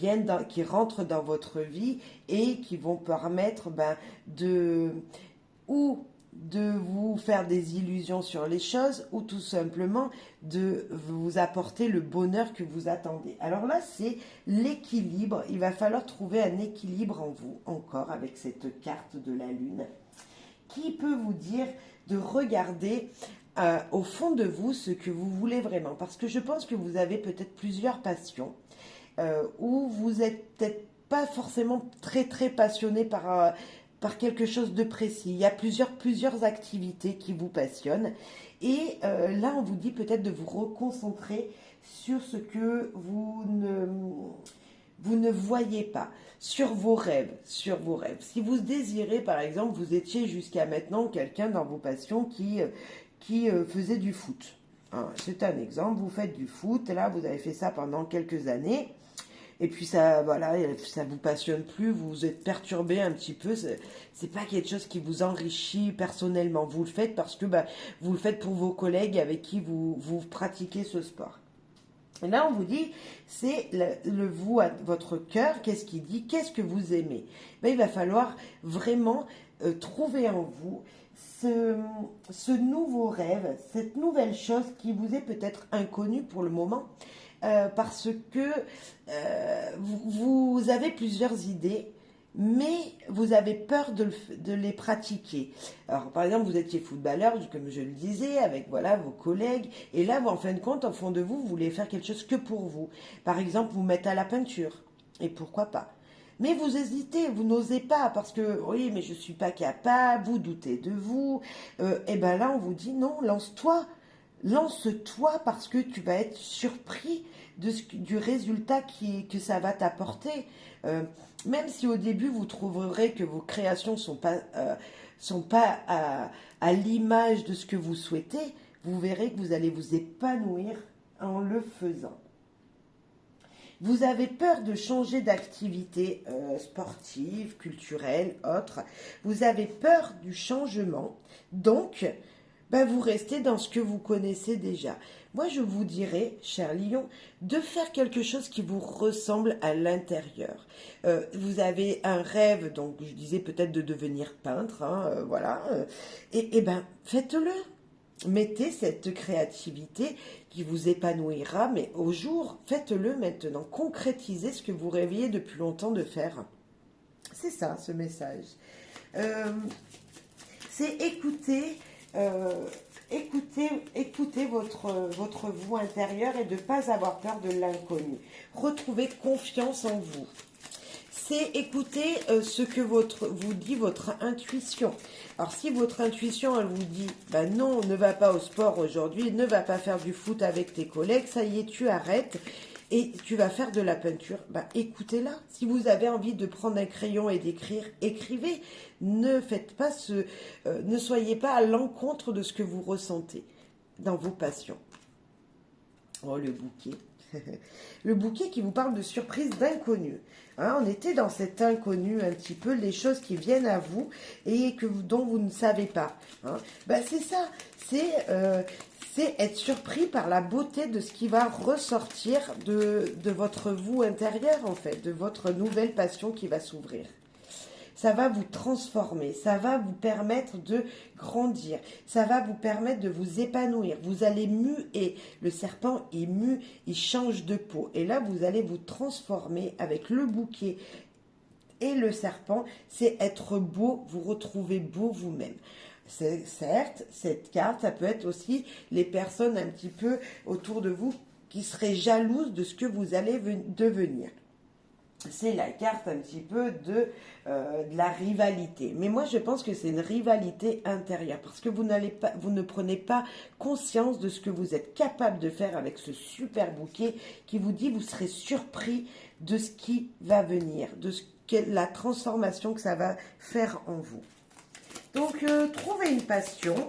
rentrent dans votre vie et qui vont permettre de vous faire des illusions sur les choses ou tout simplement de vous apporter le bonheur que vous attendez. Alors là, c'est l'équilibre. Il va falloir trouver un équilibre en vous, encore avec cette carte de la lune, qui peut vous dire de regarder au fond de vous ce que vous voulez vraiment. Parce que je pense que vous avez peut-être plusieurs passions où vous n'êtes peut-être pas forcément très très passionné par quelque chose de précis. Il y a plusieurs activités qui vous passionnent. Et là, on vous dit peut-être de vous reconcentrer sur ce que vous ne voyez pas, sur vos rêves. Si vous désirez, par exemple, vous étiez jusqu'à maintenant quelqu'un dans vos passions qui faisait du foot. Hein, c'est un exemple, vous faites du foot, là, vous avez fait ça pendant quelques années. Et puis ça vous passionne plus, vous êtes perturbé un petit peu. C'est pas quelque chose qui vous enrichit personnellement. Vous le faites parce que vous le faites pour vos collègues avec qui vous pratiquez ce sport. Et là, on vous dit, c'est le vous à votre cœur. Qu'est-ce qu'il dit? Qu'est-ce que vous aimez? Il va falloir vraiment trouver en vous ce nouveau rêve, cette nouvelle chose qui vous est peut-être inconnue pour le moment. Parce que vous avez plusieurs idées, mais vous avez peur de les pratiquer. Alors, par exemple, vous étiez footballeur, comme je le disais, avec vos collègues, et là, en fin de compte, au fond de vous, vous voulez faire quelque chose que pour vous. Par exemple, vous mettre à la peinture, et pourquoi pas. Mais vous hésitez, vous n'osez pas, parce que, oui, mais je ne suis pas capable, vous doutez de vous. Et bien là, on vous dit, non, lance-toi parce que tu vas être surpris du résultat que ça va t'apporter. Même si au début vous trouverez que vos créations sont pas à l'image de ce que vous souhaitez, vous verrez que vous allez vous épanouir en le faisant. Vous avez peur de changer d'activité sportive, culturelle, autre. Vous avez peur du changement. Donc, vous restez dans ce que vous connaissez déjà. Moi, je vous dirais, cher lion, de faire quelque chose qui vous ressemble à l'intérieur. Vous avez un rêve, donc je disais peut-être de devenir peintre, hein, voilà. Et faites-le. Mettez cette créativité qui vous épanouira, mais au jour, faites-le maintenant. Concrétisez ce que vous rêviez depuis longtemps de faire. C'est ça, ce message. C'est écouter votre vous intérieur et de ne pas avoir peur de l'inconnu. Retrouvez confiance en vous. C'est écouter ce que vous dit votre intuition. Alors si votre intuition, elle vous dit, non, ne va pas au sport aujourd'hui, ne va pas faire du foot avec tes collègues, ça y est, tu arrêtes et tu vas faire de la peinture, écoutez-la. Si vous avez envie de prendre un crayon et d'écrire, écrivez. Ne soyez pas à l'encontre de ce que vous ressentez dans vos passions. Oh, le bouquet. Le bouquet qui vous parle de surprise d'inconnu. Hein, on était dans cet inconnu un petit peu, les choses qui viennent à vous et dont vous ne savez pas. Hein. C'est ça, c'est être surpris par la beauté de ce qui va ressortir de votre vous intérieur en fait, de votre nouvelle passion qui va s'ouvrir. Ça va vous transformer, ça va vous permettre de grandir, ça va vous permettre de vous épanouir. Vous allez muer, le serpent il mue, il change de peau. Et là, vous allez vous transformer avec le bouquet et le serpent. C'est être beau, vous retrouvez beau vous-même. Certes, cette carte, ça peut être aussi les personnes un petit peu autour de vous qui seraient jalouses de ce que vous allez devenir. C'est la carte un petit peu de la rivalité. Mais moi, je pense que c'est une rivalité intérieure parce que vous ne prenez pas conscience de ce que vous êtes capable de faire avec ce super bouquet qui vous dit vous serez surpris de ce qui va venir, la transformation que ça va faire en vous. Donc, trouvez une passion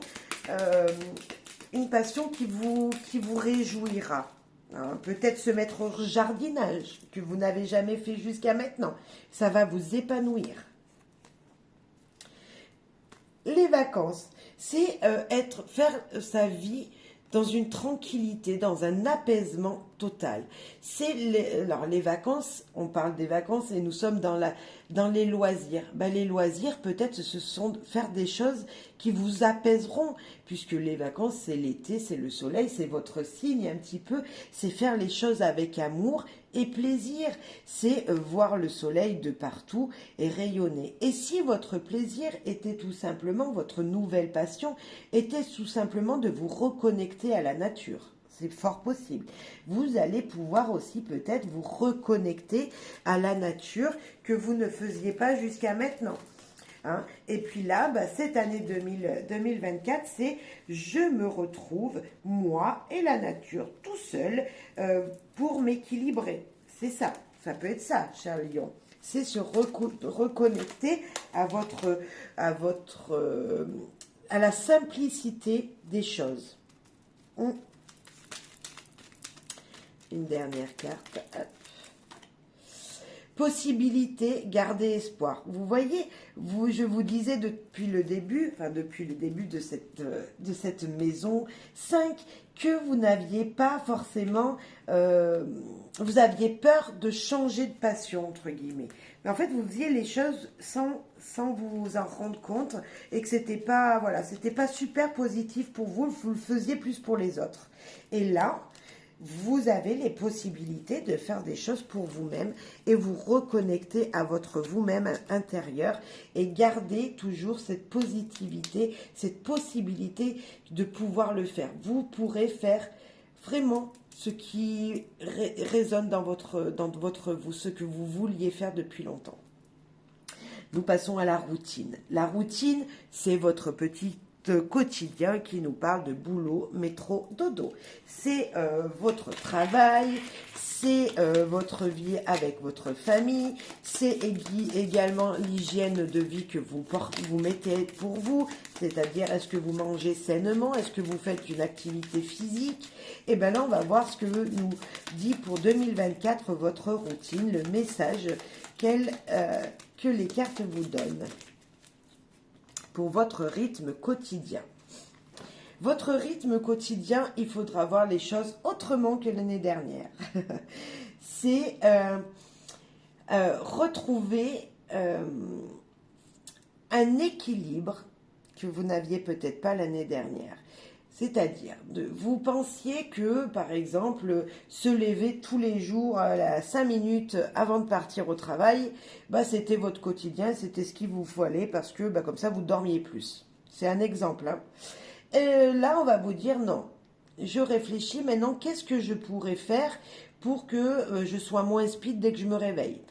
qui vous réjouira. Hein, peut-être se mettre au jardinage que vous n'avez jamais fait jusqu'à maintenant. Ça va vous épanouir. Les vacances, c'est faire sa vie dans une tranquillité, dans un apaisement total. Alors les vacances, on parle des vacances et nous sommes dans les loisirs. Les loisirs, peut-être, ce sont faire des choses qui vous apaiseront, puisque les vacances, c'est l'été, c'est le soleil, c'est votre signe un petit peu, c'est faire les choses avec amour et plaisir, c'est voir le soleil de partout et rayonner. Et si votre plaisir était tout simplement, votre nouvelle passion, était tout simplement de vous reconnecter à la nature, c'est fort possible. Vous allez pouvoir aussi peut-être vous reconnecter à la nature que vous ne faisiez pas jusqu'à maintenant. Hein. Et puis là, cette année 2024, c'est je me retrouve, moi et la nature, tout seul, pour m'équilibrer. C'est ça, ça peut être ça, cher lion. C'est se reconnecter à la simplicité des choses. Une dernière carte. Hop. Possibilité, garder espoir. Vous voyez, je vous disais depuis le début de cette maison 5, que vous n'aviez pas forcément, vous aviez peur de changer de passion, entre guillemets. Mais en fait, vous faisiez les choses sans vous en rendre compte et que c'était pas super positif pour vous, vous le faisiez plus pour les autres. Et là, vous avez les possibilités de faire des choses pour vous-même et vous reconnecter à votre vous-même intérieur et garder toujours cette positivité, cette possibilité de pouvoir le faire. Vous pourrez faire vraiment ce qui résonne dans votre vous, ce que vous vouliez faire depuis longtemps. Nous passons à la routine. La routine, c'est votre petite quotidien qui nous parle de boulot, métro, dodo. C'est votre travail, c'est votre vie avec votre famille, c'est également l'hygiène de vie que vous mettez pour vous, c'est-à-dire est-ce que vous mangez sainement, est-ce que vous faites une activité physique. Et bien là, on va voir ce que nous dit pour 2024 votre routine, le message que les cartes vous donnent pour votre rythme quotidien. Votre rythme quotidien, il faudra voir les choses autrement que l'année dernière. C'est retrouver un équilibre que vous n'aviez peut-être pas l'année dernière. C'est-à-dire, vous pensiez que, par exemple, se lever tous les jours à 5 minutes avant de partir au travail, c'était votre quotidien, c'était ce qu'il vous fallait parce que comme ça, vous dormiez plus. C'est un exemple. Hein. Et là, on va vous dire non. Je réfléchis maintenant, qu'est-ce que je pourrais faire pour que je sois moins speed dès que je me réveille?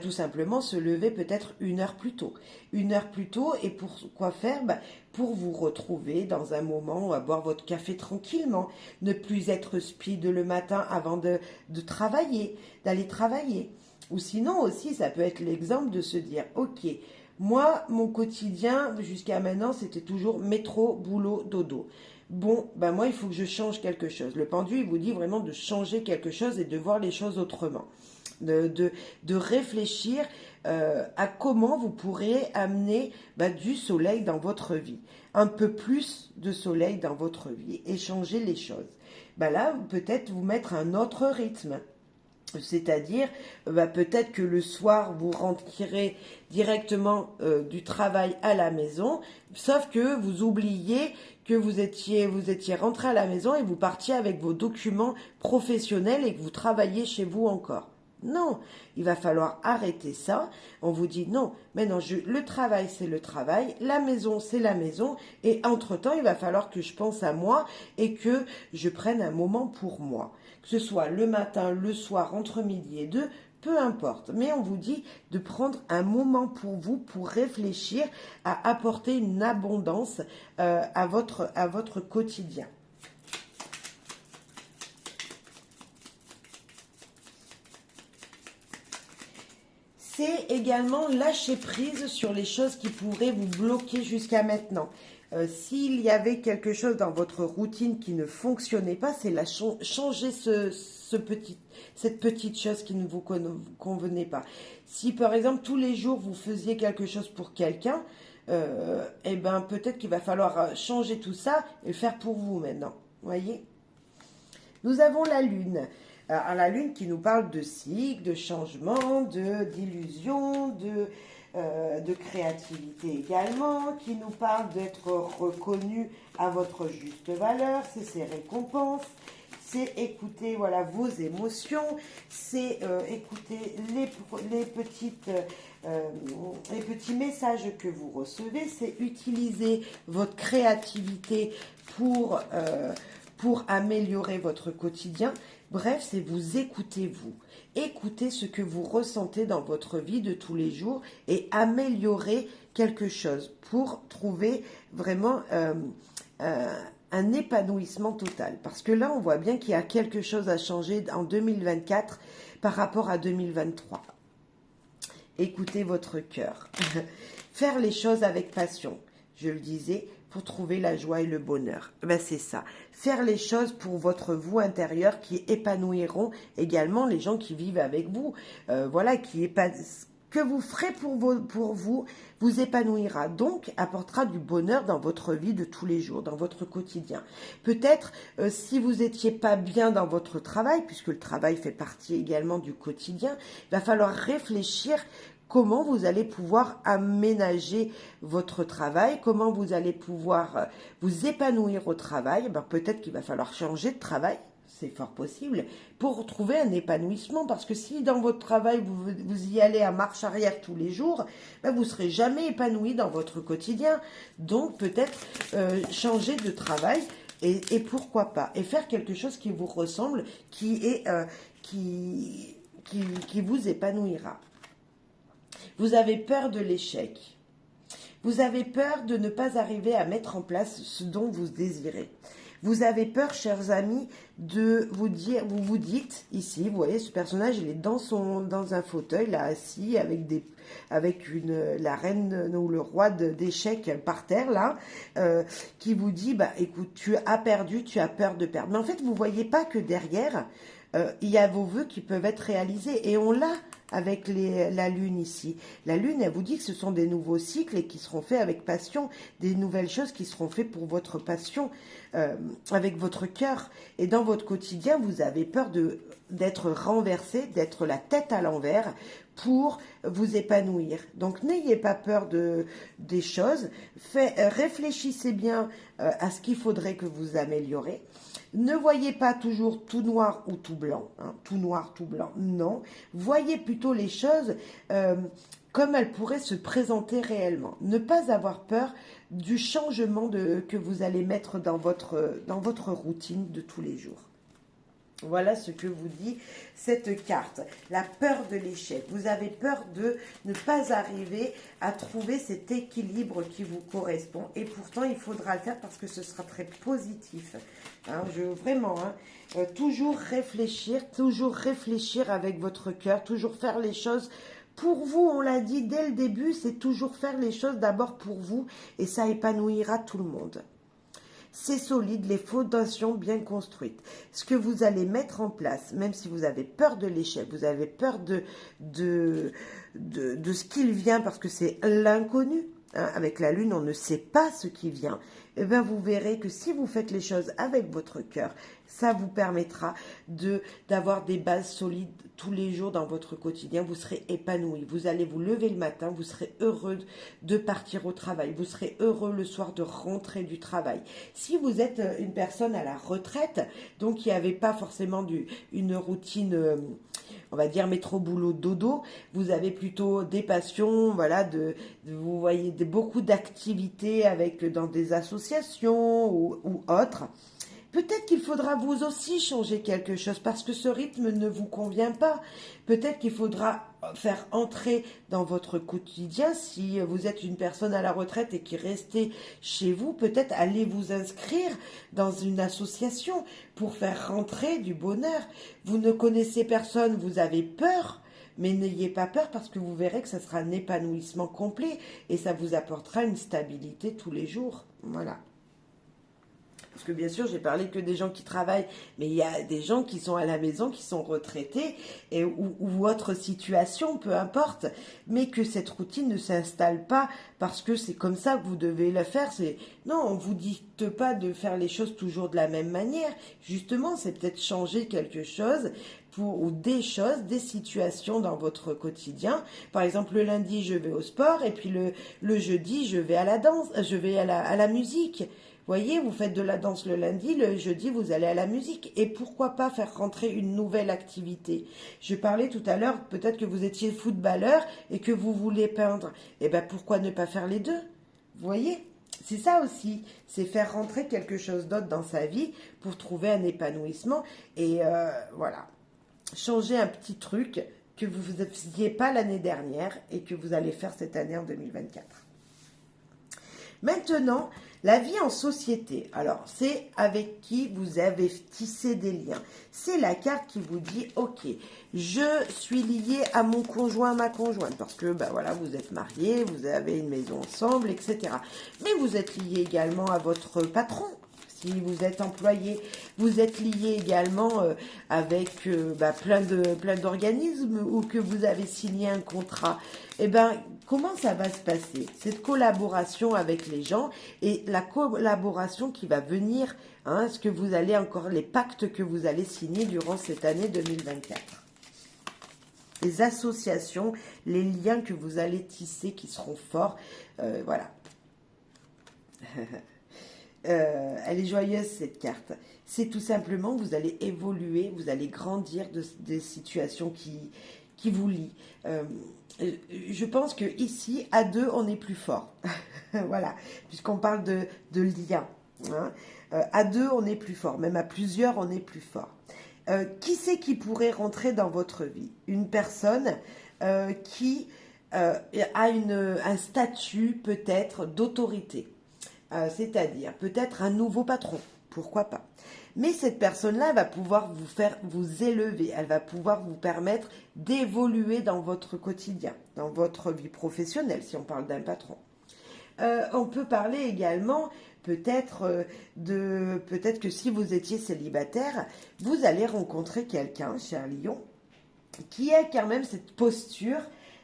Tout simplement se lever peut-être 1 heure plus tôt. 1 heure plus tôt, et pour quoi faire? Pour vous retrouver dans un moment à boire votre café tranquillement, ne plus être speed le matin avant de travailler, d'aller travailler. Ou sinon aussi, ça peut être l'exemple de se dire, ok, moi, mon quotidien jusqu'à maintenant, c'était toujours métro, boulot, dodo. Bon, moi, il faut que je change quelque chose. Le pendu, il vous dit vraiment de changer quelque chose et de voir les choses autrement. De réfléchir à comment vous pourrez amener du soleil dans votre vie. Un peu plus de soleil dans votre vie et changer les choses. Là, peut-être vous mettre un autre rythme. C'est-à-dire, peut-être que le soir, vous rentrerez directement du travail à la maison, sauf que vous oubliez que vous étiez rentré à la maison et vous partiez avec vos documents professionnels et que vous travailliez chez vous encore. Non, il va falloir arrêter ça. On vous dit non, maintenant le travail c'est le travail, la maison c'est la maison, et entre-temps il va falloir que je pense à moi et que je prenne un moment pour moi. Que ce soit le matin, le soir, entre midi et 2, peu importe. Mais on vous dit de prendre un moment pour vous, pour réfléchir à apporter une abondance à votre quotidien. C'est également lâcher prise sur les choses qui pourraient vous bloquer jusqu'à maintenant. S'il y avait quelque chose dans votre routine qui ne fonctionnait pas, c'est changer cette petite chose qui ne vous convenait pas. Si par exemple tous les jours vous faisiez quelque chose pour quelqu'un, peut-être qu'il va falloir changer tout ça et le faire pour vous maintenant. Voyez ? Nous avons la Lune. Alors, la Lune qui nous parle de cycle, de changement, d'illusion, de créativité également, qui nous parle d'être reconnu à votre juste valeur, c'est ses récompenses, c'est écouter vos émotions, c'est écouter les petits messages que vous recevez, c'est utiliser votre créativité pour améliorer votre quotidien. Bref, c'est vous écouter vous. Écoutez ce que vous ressentez dans votre vie de tous les jours et améliorer quelque chose pour trouver vraiment un épanouissement total. Parce que là, on voit bien qu'il y a quelque chose à changer en 2024 par rapport à 2023. Écoutez votre cœur. Faire les choses avec passion. Je le disais, pour trouver la joie et le bonheur. C'est ça. Faire les choses pour votre vous intérieur qui épanouiront également les gens qui vivent avec vous. Que vous ferez pour vous épanouira. Donc, apportera du bonheur dans votre vie de tous les jours, dans votre quotidien. Peut-être, si vous n'étiez pas bien dans votre travail, puisque le travail fait partie également du quotidien, il va falloir réfléchir comment vous allez pouvoir aménager votre travail, comment vous allez pouvoir vous épanouir au travail. Peut-être qu'il va falloir changer de travail, c'est fort possible, pour trouver un épanouissement. Parce que si dans votre travail, vous y allez à marche arrière tous les jours, vous ne serez jamais épanoui dans votre quotidien. Donc peut-être changer de travail et pourquoi pas. Et faire quelque chose qui vous ressemble, qui vous épanouira. Vous avez peur de l'échec. Vous avez peur de ne pas arriver à mettre en place ce dont vous désirez. Vous avez peur, chers amis, de vous dire, vous vous dites ici, vous voyez, ce personnage, il est dans un fauteuil, là, assis, avec la reine ou le roi d'échecs par terre, là, qui vous dit, bah, écoute, tu as perdu, tu as peur de perdre. Mais en fait, vous voyez pas que derrière, il y a vos vœux qui peuvent être réalisés. Et on l'a avec la lune ici. La lune, elle vous dit que ce sont des nouveaux cycles et qui seront faits avec passion, des nouvelles choses qui seront faites pour votre passion, avec votre cœur. Et dans votre quotidien, vous avez peur d'être renversé, d'être la tête à l'envers pour vous épanouir. Donc n'ayez pas peur des choses, réfléchissez bien à ce qu'il faudrait que vous améliorez. Ne voyez pas toujours tout noir ou tout blanc, hein, tout noir, tout blanc, non. Voyez plutôt les choses comme elles pourraient se présenter réellement. Ne pas avoir peur du changement que vous allez mettre dans votre routine de tous les jours. Voilà ce que vous dit cette carte. La peur de l'échec. Vous avez peur de ne pas arriver à trouver cet équilibre qui vous correspond. Et pourtant, il faudra le faire parce que ce sera très positif. Hein, vraiment, hein, toujours réfléchir avec votre cœur, toujours faire les choses pour vous. On l'a dit dès le début, c'est toujours faire les choses d'abord pour vous et ça épanouira tout le monde. C'est solide, les fondations bien construites. Ce que vous allez mettre en place, même si vous avez peur de l'échec, vous avez peur de ce qu'il vient, parce que c'est l'inconnu. Hein, avec la lune, on ne sait pas ce qui vient. Eh bien, vous verrez que si vous faites les choses avec votre cœur, ça vous permettra d'avoir des bases solides tous les jours dans votre quotidien. Vous serez épanoui. Vous allez vous lever le matin, vous serez heureux de partir au travail. Vous serez heureux le soir de rentrer du travail. Si vous êtes une personne à la retraite, donc qui n'avait pas forcément une routine, on va dire métro boulot dodo, vous avez plutôt des passions, voilà, vous voyez beaucoup d'activités dans des associations ou autres. Peut-être qu'il faudra vous aussi changer quelque chose parce que ce rythme ne vous convient pas. Peut-être qu'il faudra faire entrer dans votre quotidien, si vous êtes une personne à la retraite et qui restez chez vous, peut-être allez vous inscrire dans une association pour faire rentrer du bonheur. Vous ne connaissez personne, vous avez peur. Mais n'ayez pas peur parce que vous verrez que ça sera un épanouissement complet et ça vous apportera une stabilité tous les jours. Voilà. Parce que bien sûr, j'ai parlé que des gens qui travaillent, mais il y a des gens qui sont à la maison, qui sont retraités, ou autre situation, peu importe, mais que cette routine ne s'installe pas parce que c'est comme ça que vous devez la faire. Non, on ne vous dicte pas de faire les choses toujours de la même manière. Justement, c'est peut-être changer quelque chose ou des choses, des situations dans votre quotidien. Par exemple, le lundi, je vais au sport, et puis le jeudi, je vais à la danse, je vais à la musique. Voyez, vous faites de la danse le lundi, le jeudi, vous allez à la musique. Et pourquoi pas faire rentrer une nouvelle activité? Je parlais tout à l'heure, peut-être que vous étiez footballeur et que vous voulez peindre. Eh bien, pourquoi ne pas faire les deux? Vous voyez? C'est ça aussi, c'est faire rentrer quelque chose d'autre dans sa vie pour trouver un épanouissement. Et voilà, changer un petit truc que vous ne faisiez pas l'année dernière et que vous allez faire cette année en 2024. Maintenant, la vie en société. Alors, c'est avec qui vous avez tissé des liens. C'est la carte qui vous dit, ok, je suis lié à mon conjoint, ma conjointe, parce que, ben voilà, vous êtes mariés, vous avez une maison ensemble, etc. Mais vous êtes lié également à votre patron. Si vous êtes employé, vous êtes lié également avec plein d'organismes ou que vous avez signé un contrat. Eh bien, comment ça va se passer? Cette collaboration avec les gens et la collaboration qui va venir, hein, est-ce que vous allez encore les pactes que vous allez signer durant cette année 2024? Les associations, les liens que vous allez tisser qui seront forts, voilà. Elle est joyeuse cette carte. C'est tout simplement, vous allez évoluer, vous allez grandir des situations qui vous lient. Je pense que ici, à deux, on est plus fort. Voilà, puisqu'on parle de lien. Hein. À deux, on est plus fort. Même à plusieurs, on est plus fort. Qui c'est qui pourrait rentrer dans votre vie? Une personne qui a un statut peut-être d'autorité. C'est-à-dire peut-être un nouveau patron, pourquoi pas. Mais cette personne-là va pouvoir vous faire vous élever, elle va pouvoir vous permettre d'évoluer dans votre quotidien, dans votre vie professionnelle, si on parle d'un patron. On peut parler également peut-être que si vous étiez célibataire, vous allez rencontrer quelqu'un, cher Lion, qui a quand même cette posture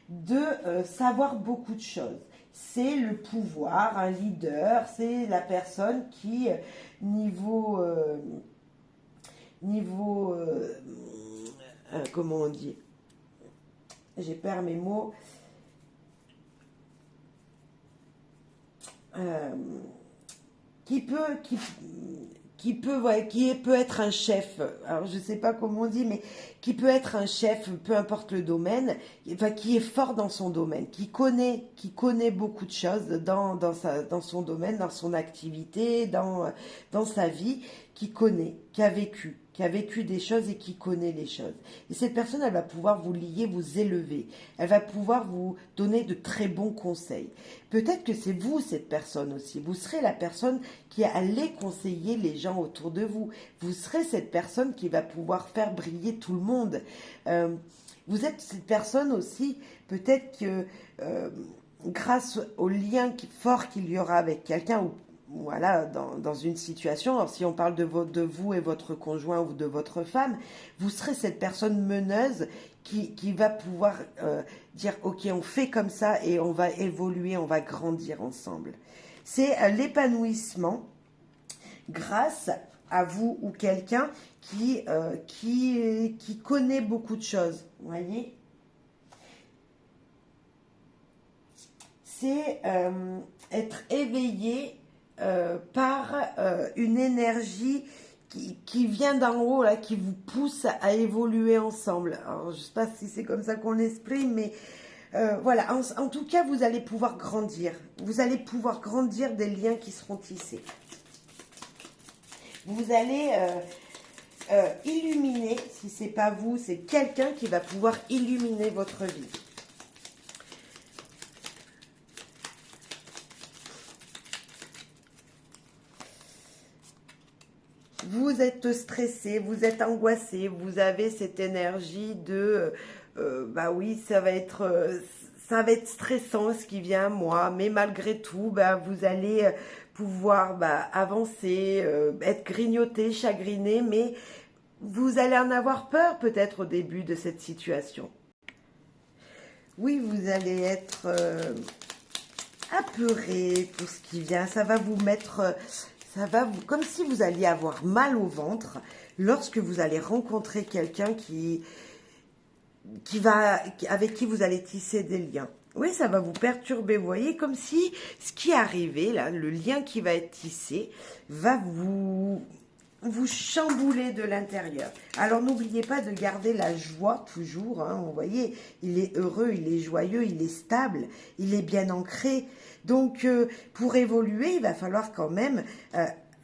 de savoir beaucoup de choses. C'est le pouvoir, un leader, c'est la personne qui, comment on dit, j'ai perdu mes mots, qui peut être un chef. Alors je sais pas comment on dit, mais qui peut être un chef, peu importe le domaine, enfin qui est fort dans son domaine, qui connaît beaucoup de choses dans son domaine, dans son activité, dans sa vie, qui a vécu des choses et qui connaît les choses. Et cette personne, elle va pouvoir vous lier, vous élever. Elle va pouvoir vous donner de très bons conseils. Peut-être que c'est vous, cette personne aussi. Vous serez la personne qui allait conseiller les gens autour de vous. Vous serez cette personne qui va pouvoir faire briller tout le monde. Vous êtes cette personne aussi, peut-être que grâce au lien fort qu'il y aura avec quelqu'un, ou voilà, dans une situation, alors si on parle de vous et votre conjoint ou de votre femme, vous serez cette personne meneuse qui va pouvoir dire ok, on fait comme ça et on va évoluer, on va grandir ensemble. C'est l'épanouissement grâce à vous ou quelqu'un qui connaît beaucoup de choses, vous voyez. C'est être éveillé par une énergie qui vient d'en haut, là, qui vous pousse à évoluer ensemble. Alors, je ne sais pas si c'est comme ça qu'on l'exprime, mais voilà. En tout cas, vous allez pouvoir grandir. Vous allez pouvoir grandir des liens qui seront tissés. Vous allez illuminer, si ce n'est pas vous, c'est quelqu'un qui va pouvoir illuminer votre vie. Vous êtes stressé, vous êtes angoissé, vous avez cette énergie de bah oui, ça va être stressant ce qui vient à moi, mais malgré tout, bah, vous allez pouvoir avancer, être grignoté, chagriné, mais vous allez en avoir peur peut-être au début de cette situation. Oui, vous allez être apeuré pour ce qui vient, ça va vous mettre... comme si vous alliez avoir mal au ventre lorsque vous allez rencontrer quelqu'un avec qui vous allez tisser des liens. Oui, ça va vous perturber, vous voyez, comme si ce qui est arrivé, là, le lien qui va être tissé, va vous chambouler de l'intérieur. Alors n'oubliez pas de garder la joie toujours, hein, vous voyez, il est heureux, il est joyeux, il est stable, il est bien ancré. Donc pour évoluer, il va falloir quand même,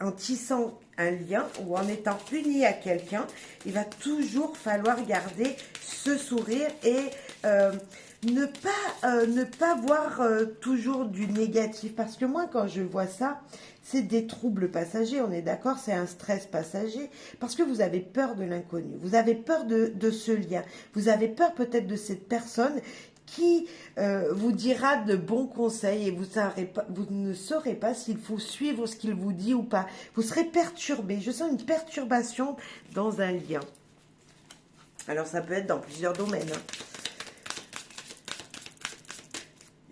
en tissant un lien ou en étant uni à quelqu'un, il va toujours falloir garder ce sourire et ne pas voir toujours du négatif. Parce que moi, quand je vois ça, c'est des troubles passagers, on est d'accord, c'est un stress passager, parce que vous avez peur de l'inconnu, vous avez peur de ce lien, vous avez peur peut-être de cette personne qui vous dira de bons conseils et vous ne saurez pas s'il faut suivre ce qu'il vous dit ou pas. Vous serez perturbé, je sens une perturbation dans un lien. Alors ça peut être dans plusieurs domaines, hein.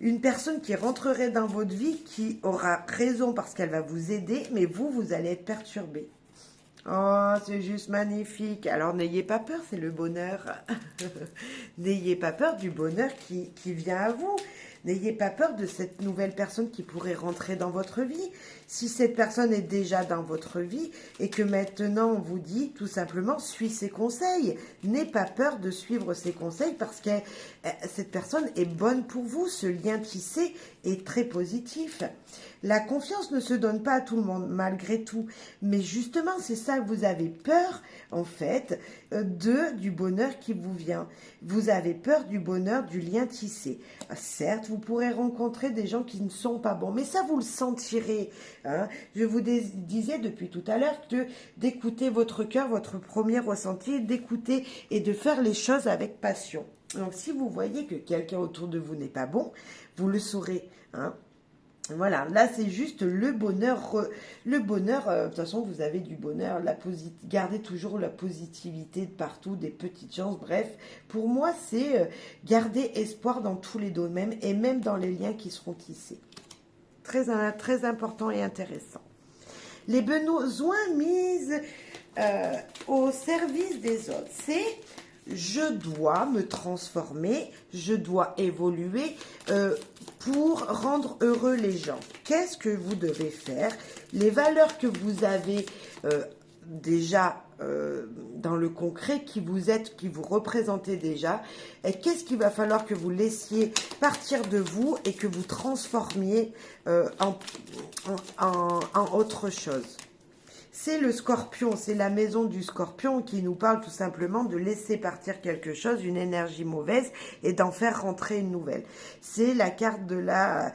Une personne qui rentrerait dans votre vie, qui aura raison parce qu'elle va vous aider, mais vous allez être perturbé. Oh, c'est juste magnifique. Alors, n'ayez pas peur, c'est le bonheur. N'ayez pas peur du bonheur qui vient à vous. N'ayez pas peur de cette nouvelle personne qui pourrait rentrer dans votre vie. Si cette personne est déjà dans votre vie et que maintenant on vous dit tout simplement, suis ses conseils. N'ayez pas peur de suivre ses conseils parce que cette personne est bonne pour vous. Ce lien tissé est très positif. La confiance ne se donne pas à tout le monde, malgré tout. Mais justement, c'est ça que vous avez peur, en fait, du bonheur qui vous vient. Vous avez peur du bonheur, du lien tissé. Certes, vous pourrez rencontrer des gens qui ne sont pas bons, mais ça, vous le sentirez. Hein. Je vous disais depuis tout à l'heure que d'écouter votre cœur, votre premier ressenti, d'écouter et de faire les choses avec passion. Donc, si vous voyez que quelqu'un autour de vous n'est pas bon, vous le saurez. Hein. Voilà, là c'est juste le bonheur. Le bonheur, de toute façon vous avez du bonheur, gardez toujours la positivité de partout, des petites chances, bref. Pour moi c'est garder espoir dans tous les domaines et même dans les liens qui seront tissés. Très, très important et intéressant. Les besoins mis au service des autres, c'est... Je dois me transformer, je dois évoluer pour rendre heureux les gens. Qu'est-ce que vous devez faire? Les valeurs que vous avez déjà dans le concret, qui vous êtes, qui vous représentez déjà, et qu'est-ce qu'il va falloir que vous laissiez partir de vous et que vous transformiez en autre chose. C'est le scorpion, c'est la maison du scorpion qui nous parle tout simplement de laisser partir quelque chose, une énergie mauvaise, et d'en faire rentrer une nouvelle. C'est la carte de la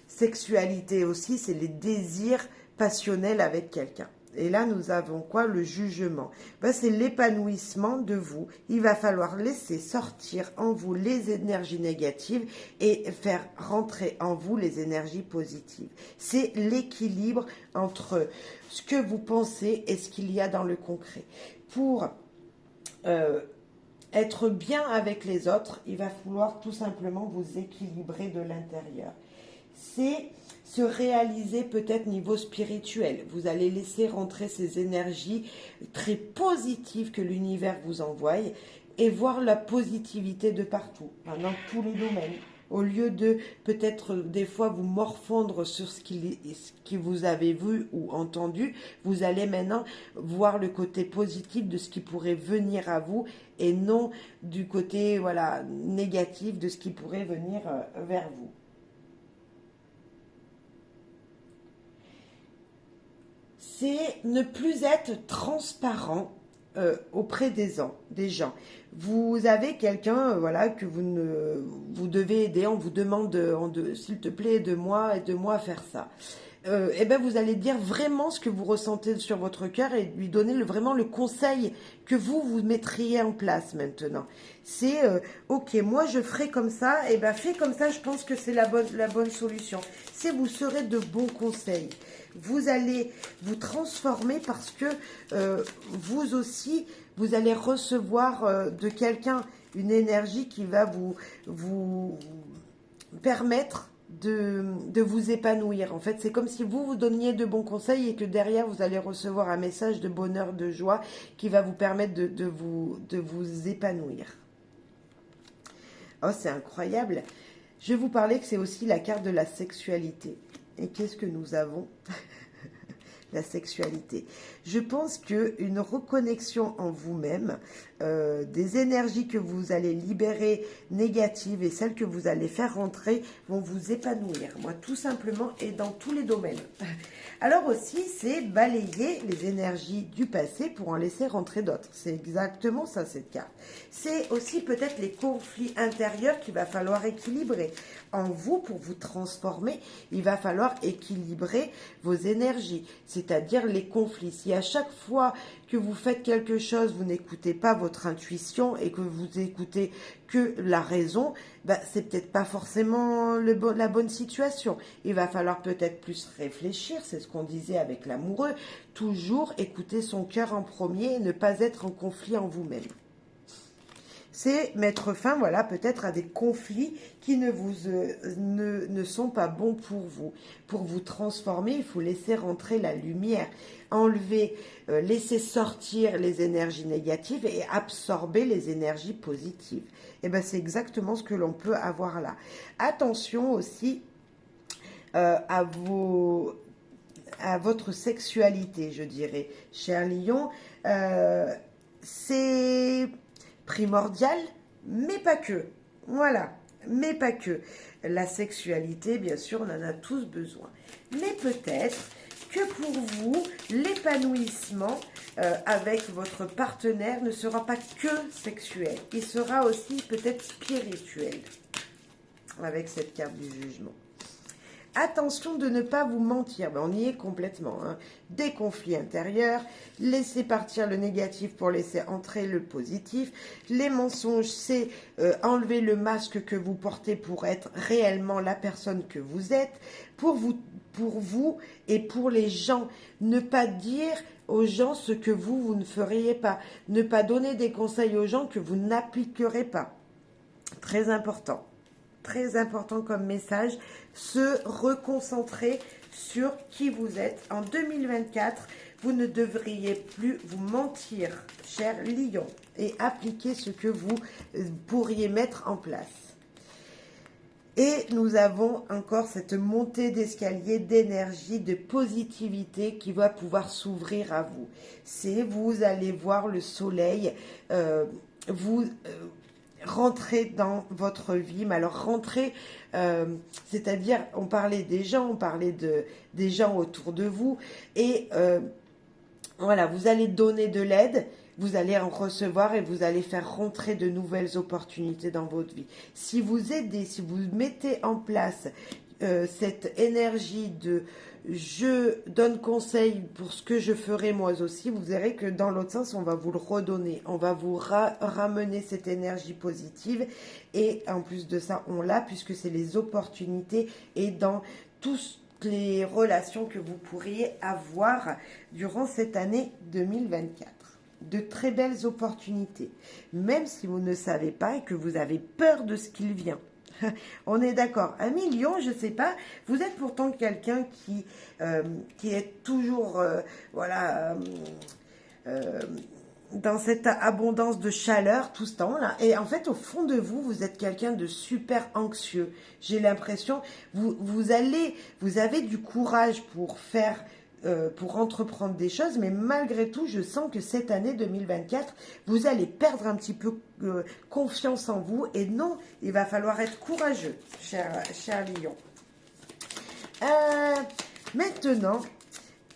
sexualité aussi, c'est les désirs passionnels avec quelqu'un. Et là, nous avons quoi? Le jugement. Ben, c'est l'épanouissement de vous. Il va falloir laisser sortir en vous les énergies négatives et faire rentrer en vous les énergies positives. C'est l'équilibre entre ce que vous pensez et ce qu'il y a dans le concret. Pour être bien avec les autres, il va falloir tout simplement vous équilibrer de l'intérieur. C'est se réaliser peut-être niveau spirituel. Vous allez laisser rentrer ces énergies très positives que l'univers vous envoie et voir la positivité de partout, dans tous les domaines. Au lieu de peut-être des fois vous morfondre sur ce qui vous avez vu ou entendu, vous allez maintenant voir le côté positif de ce qui pourrait venir à vous et non du côté négatif de ce qui pourrait venir vers vous. C'est ne plus être transparent auprès des gens. Vous avez quelqu'un que vous devez aider, on vous demande s'il te plaît aide-moi à faire ça. Et ben vous allez dire vraiment ce que vous ressentez sur votre cœur et lui donner vraiment le conseil que vous mettriez en place maintenant. C'est ok, moi je ferai comme ça, et ben fais comme ça, je pense que c'est la bonne solution. C'est vous serez de bons conseils. Vous allez vous transformer parce que vous aussi, vous allez recevoir de quelqu'un une énergie qui va vous permettre de vous épanouir. En fait, c'est comme si vous donniez de bons conseils et que derrière, vous allez recevoir un message de bonheur, de joie qui va vous permettre de vous épanouir. Oh, c'est incroyable. Je vais vous parler que c'est aussi la carte de la sexualité. Et qu'est-ce que nous avons? La sexualité. Je pense qu'une reconnexion en vous-même, des énergies que vous allez libérer négatives et celles que vous allez faire rentrer vont vous épanouir. Moi, tout simplement, et dans tous les domaines. Alors aussi, c'est balayer les énergies du passé pour en laisser rentrer d'autres. C'est exactement ça, cette carte. C'est aussi peut-être les conflits intérieurs qu'il va falloir équilibrer. En vous, pour vous transformer, il va falloir équilibrer vos énergies, c'est-à-dire les conflits. Si à chaque fois que vous faites quelque chose, vous n'écoutez pas votre intuition et que vous écoutez que la raison, c'est peut-être pas forcément la bonne situation. Il va falloir peut-être plus réfléchir, c'est ce qu'on disait avec l'amoureux, toujours écouter son cœur en premier et ne pas être en conflit en vous-même. c'est mettre fin, voilà, peut-être à des conflits qui ne sont pas bons pour vous. Pour vous transformer, il faut laisser rentrer la lumière, enlever, laisser sortir les énergies négatives et absorber les énergies positives. Et ben c'est exactement ce que l'on peut avoir là. Attention aussi à votre sexualité, je dirais, cher Lion. C'est primordial, mais pas que. Voilà, mais pas que. La sexualité, bien sûr, on en a tous besoin. Mais peut-être que pour vous, l'épanouissement avec votre partenaire ne sera pas que sexuel. Il sera aussi peut-être spirituel avec cette carte du jugement. Attention de ne pas vous mentir, ben, on y est complètement. Hein. Des conflits intérieurs, laisser partir le négatif pour laisser entrer le positif. Les mensonges, c'est enlever le masque que vous portez pour être réellement la personne que vous êtes. Pour vous et pour les gens, ne pas dire aux gens ce que vous ne feriez pas. Ne pas donner des conseils aux gens que vous n'appliquerez pas. Très important. Très important comme message, se reconcentrer sur qui vous êtes. En 2024, vous ne devriez plus vous mentir, cher Lion, et appliquer ce que vous pourriez mettre en place. Et nous avons encore cette montée d'escalier d'énergie, de positivité qui va pouvoir s'ouvrir à vous. Vous allez voir le soleil, rentrer dans votre vie, mais alors rentrer, c'est-à-dire, on parlait des gens, on parlait des gens autour de vous, et voilà, vous allez donner de l'aide, vous allez en recevoir et vous allez faire rentrer de nouvelles opportunités dans votre vie. Si vous aidez, si vous mettez en place cette énergie de je donne conseil pour ce que je ferai moi aussi, vous verrez que dans l'autre sens, on va vous le redonner. On va vous ramener cette énergie positive. Et en plus de ça, on l'a puisque c'est les opportunités et dans toutes les relations que vous pourriez avoir durant cette année 2024. De très belles opportunités, même si vous ne savez pas et que vous avez peur de ce qu'il vient. On est d'accord. Un million, je ne sais pas. Vous êtes pourtant quelqu'un qui est toujours dans cette abondance de chaleur tout ce temps-là. Et en fait, au fond de vous, vous êtes quelqu'un de super anxieux. J'ai l'impression, vous avez du courage pour entreprendre des choses, mais malgré tout, je sens que cette année 2024, vous allez perdre un petit peu confiance en vous. Et non, il va falloir être courageux, cher Lion. Maintenant,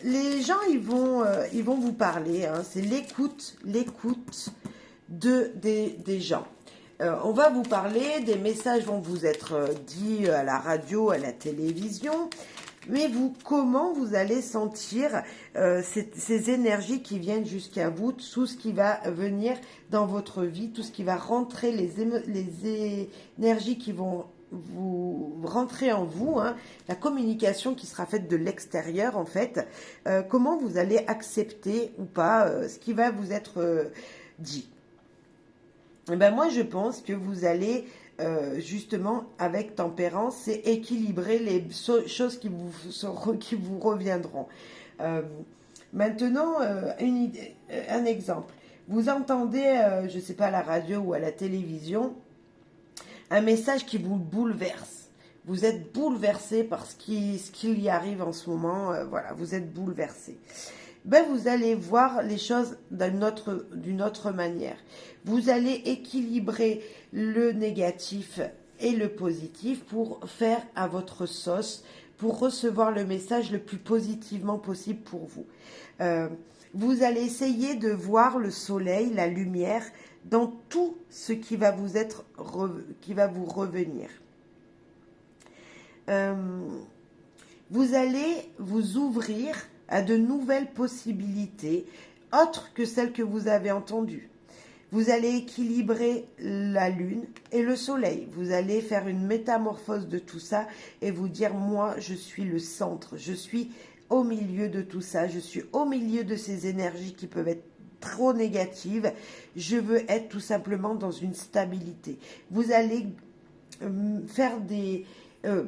les gens, ils vont vous parler. Hein, c'est l'écoute des gens. On va vous parler, des messages vont vous être dits à la radio, à la télévision. Mais comment vous allez sentir ces énergies qui viennent jusqu'à vous, tout ce qui va venir dans votre vie, tout ce qui va rentrer, les énergies qui vont vous rentrer en vous, hein, la communication qui sera faite de l'extérieur en fait, comment vous allez accepter ou pas ce qui va vous être dit. Et ben moi je pense que vous allez justement avec tempérance, c'est équilibrer les choses qui vous reviendront. Maintenant, un exemple. Vous entendez, je ne sais pas, à la radio ou à la télévision, un message qui vous bouleverse. Vous êtes bouleversé par ce qu'il y arrive en ce moment. Voilà, vous êtes bouleversé. Ben, vous allez voir les choses d'une autre manière. Vous allez équilibrer le négatif et le positif pour faire à votre sauce, pour recevoir le message le plus positivement possible pour vous. Vous allez essayer de voir le soleil, la lumière, dans tout ce qui va vous revenir. Vous allez vous ouvrir à de nouvelles possibilités, autres que celles que vous avez entendues. Vous allez équilibrer la lune et le soleil. Vous allez faire une métamorphose de tout ça et vous dire, moi, je suis le centre. Je suis au milieu de tout ça. Je suis au milieu de ces énergies qui peuvent être trop négative. Je veux être tout simplement dans une stabilité. Vous allez faire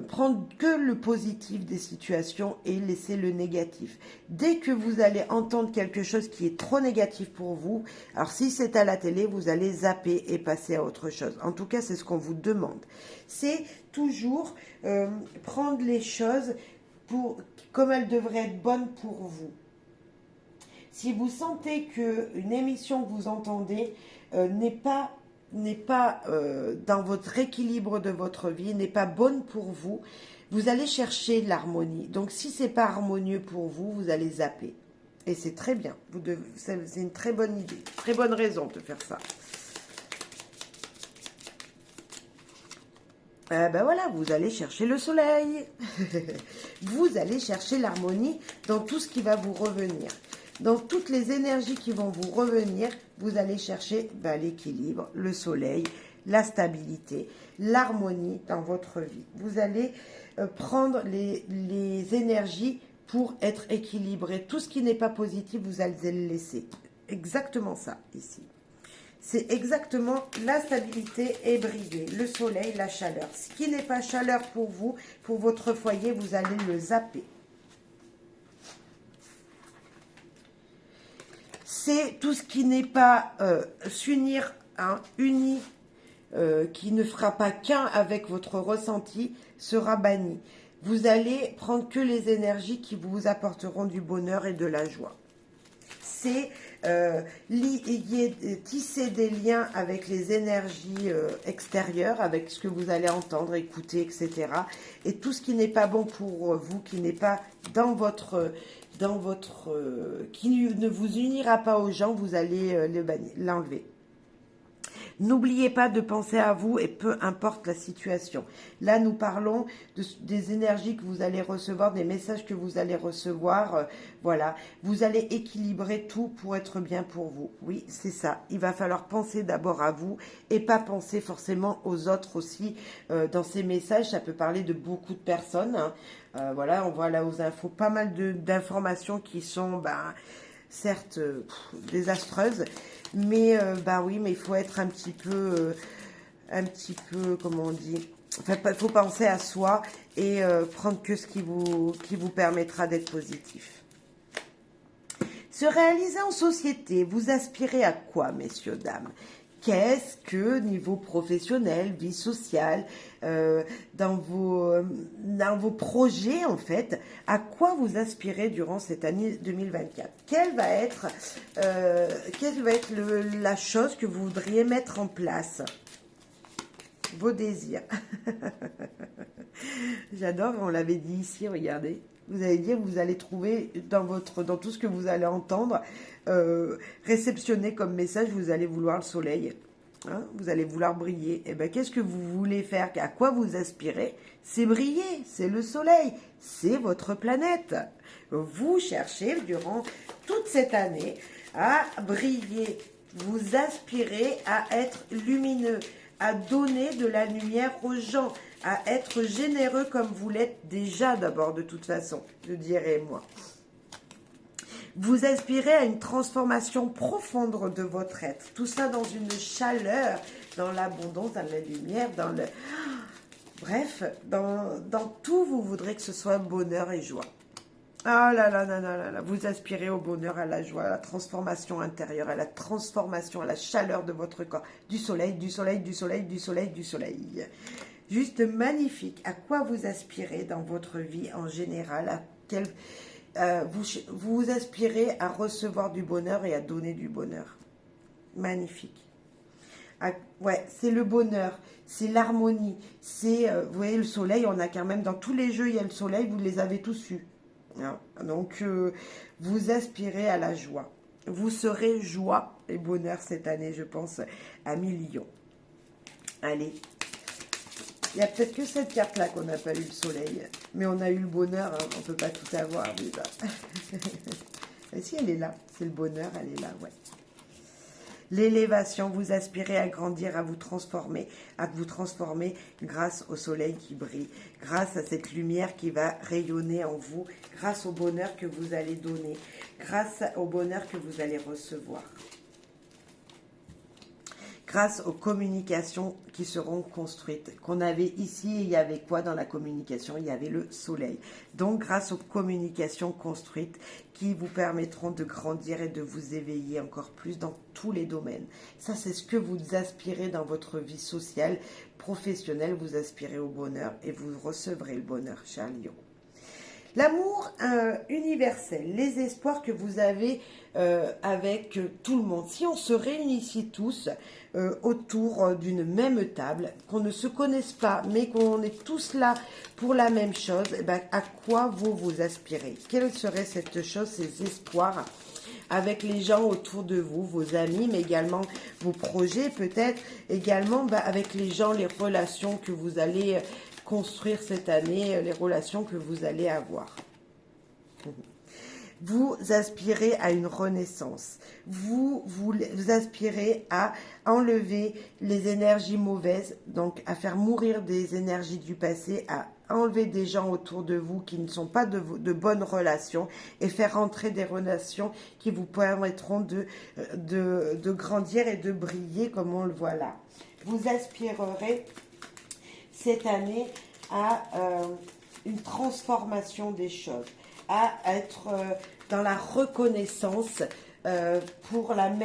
prendre que le positif des situations et laisser le négatif. Dès que vous allez entendre quelque chose qui est trop négatif pour vous, alors si c'est à la télé, vous allez zapper et passer à autre chose. En tout cas, c'est ce qu'on vous demande. C'est toujours prendre les choses comme elles devraient être bonnes pour vous. Si vous sentez qu'une émission que vous entendez n'est pas dans votre équilibre de votre vie, n'est pas bonne pour vous, vous allez chercher l'harmonie. Donc si c'est pas harmonieux pour vous, vous allez zapper. Et c'est très bien. C'est une très bonne idée, très bonne raison de faire ça. Ben voilà, vous allez chercher le soleil. Vous allez chercher l'harmonie dans tout ce qui va vous revenir. Dans toutes les énergies qui vont vous revenir, vous allez chercher l'équilibre, le soleil, la stabilité, l'harmonie dans votre vie. Vous allez prendre les énergies pour être équilibré. Tout ce qui n'est pas positif, vous allez le laisser. Exactement ça, ici. C'est exactement la stabilité et briller, le soleil, la chaleur. Ce qui n'est pas chaleur pour vous, pour votre foyer, vous allez le zapper. C'est tout ce qui n'est pas s'unir, uni, qui ne fera pas qu'un avec votre ressenti, sera banni. Vous allez prendre que les énergies qui vous apporteront du bonheur et de la joie. C'est tisser des liens avec les énergies extérieures, avec ce que vous allez entendre, écouter, etc. Et tout ce qui n'est pas bon pour vous, qui n'est pas qui ne vous unira pas aux gens, vous allez l'enlever. N'oubliez pas de penser à vous et peu importe la situation. Là, nous parlons des énergies que vous allez recevoir, des messages que vous allez recevoir. Voilà, vous allez équilibrer tout pour être bien pour vous. Oui, c'est ça. Il va falloir penser d'abord à vous et pas penser forcément aux autres aussi. Dans ces messages, ça peut parler de beaucoup de personnes. Voilà, on voit là aux infos pas mal d'informations qui sont... certes désastreuses, mais oui, mais il faut être un petit peu, comment on dit, enfin, il faut penser à soi et prendre que ce qui vous permettra d'être positif. Se réaliser en société, vous aspirez à quoi, messieurs, dames? Qu'est-ce que, niveau professionnel, vie sociale, dans vos projets, en fait, à quoi vous aspirez durant cette année 2024? Quelle va être la chose que vous voudriez mettre en place? Vos désirs. J'adore, on l'avait dit ici, regardez. Vous allez dire, vous allez trouver dans tout ce que vous allez entendre, réceptionner comme message, vous allez vouloir le soleil. Hein, vous allez vouloir briller. Et bien, qu'est-ce que vous voulez faire? À quoi vous aspirez? C'est briller, c'est le soleil, c'est votre planète. Vous cherchez durant toute cette année à briller. Vous aspirez à être lumineux, à donner de la lumière aux gens, à être généreux comme vous l'êtes déjà d'abord de toute façon, je dirais moi. Vous aspirez à une transformation profonde de votre être. Tout ça dans une chaleur, dans l'abondance, dans la lumière, dans le... Bref, dans tout, vous voudrez que ce soit bonheur et joie. Ah là là là là là là, vous aspirez au bonheur, à la joie, à la transformation intérieure, à la transformation, à la chaleur de votre corps. Du soleil, du soleil, du soleil, du soleil, du soleil. Juste magnifique. À quoi vous aspirez dans votre vie en général? Vous aspirez à recevoir du bonheur et à donner du bonheur. Magnifique. Ouais, c'est le bonheur, c'est l'harmonie. C'est, vous voyez, le soleil, on a quand même, dans tous les jeux, il y a le soleil, vous les avez tous eus. Hein. Donc, vous aspirez à la joie. Vous serez joie et bonheur cette année, je pense, à millions. Allez. Il n'y a peut-être que cette carte-là qu'on n'a pas eu le soleil. Mais on a eu le bonheur, hein. On ne peut pas tout avoir déjà. Et si elle est là, c'est le bonheur, elle est là, ouais. l'élévation, vous aspirez à grandir, à vous transformer grâce au soleil qui brille, grâce à cette lumière qui va rayonner en vous, grâce au bonheur que vous allez donner, grâce au bonheur que vous allez recevoir. Grâce aux communications qui seront construites. Qu'on avait ici, il y avait quoi dans la communication? Il y avait le soleil. Donc, grâce aux communications construites qui vous permettront de grandir et de vous éveiller encore plus dans tous les domaines. Ça, c'est ce que vous aspirez dans votre vie sociale, professionnelle. Vous aspirez au bonheur et vous recevrez le bonheur, cher Lion. L'amour universel, les espoirs que vous avez avec tout le monde. Si on se réunit ici tous autour d'une même table, qu'on ne se connaisse pas, mais qu'on est tous là pour la même chose, eh ben, à quoi vous aspirez? Quelle serait cette chose, ces espoirs avec les gens autour de vous, vos amis, mais également vos projets, peut-être également avec les gens, les relations que vous allez construire cette année, les relations que vous allez avoir. Vous aspirez à une renaissance. Vous aspirez à enlever les énergies mauvaises, donc à faire mourir des énergies du passé, à enlever des gens autour de vous qui ne sont pas de bonnes relations et faire entrer des relations qui vous permettront de grandir et de briller comme on le voit là. Vous aspirerez cette année à une transformation des choses, à être dans la reconnaissance pour le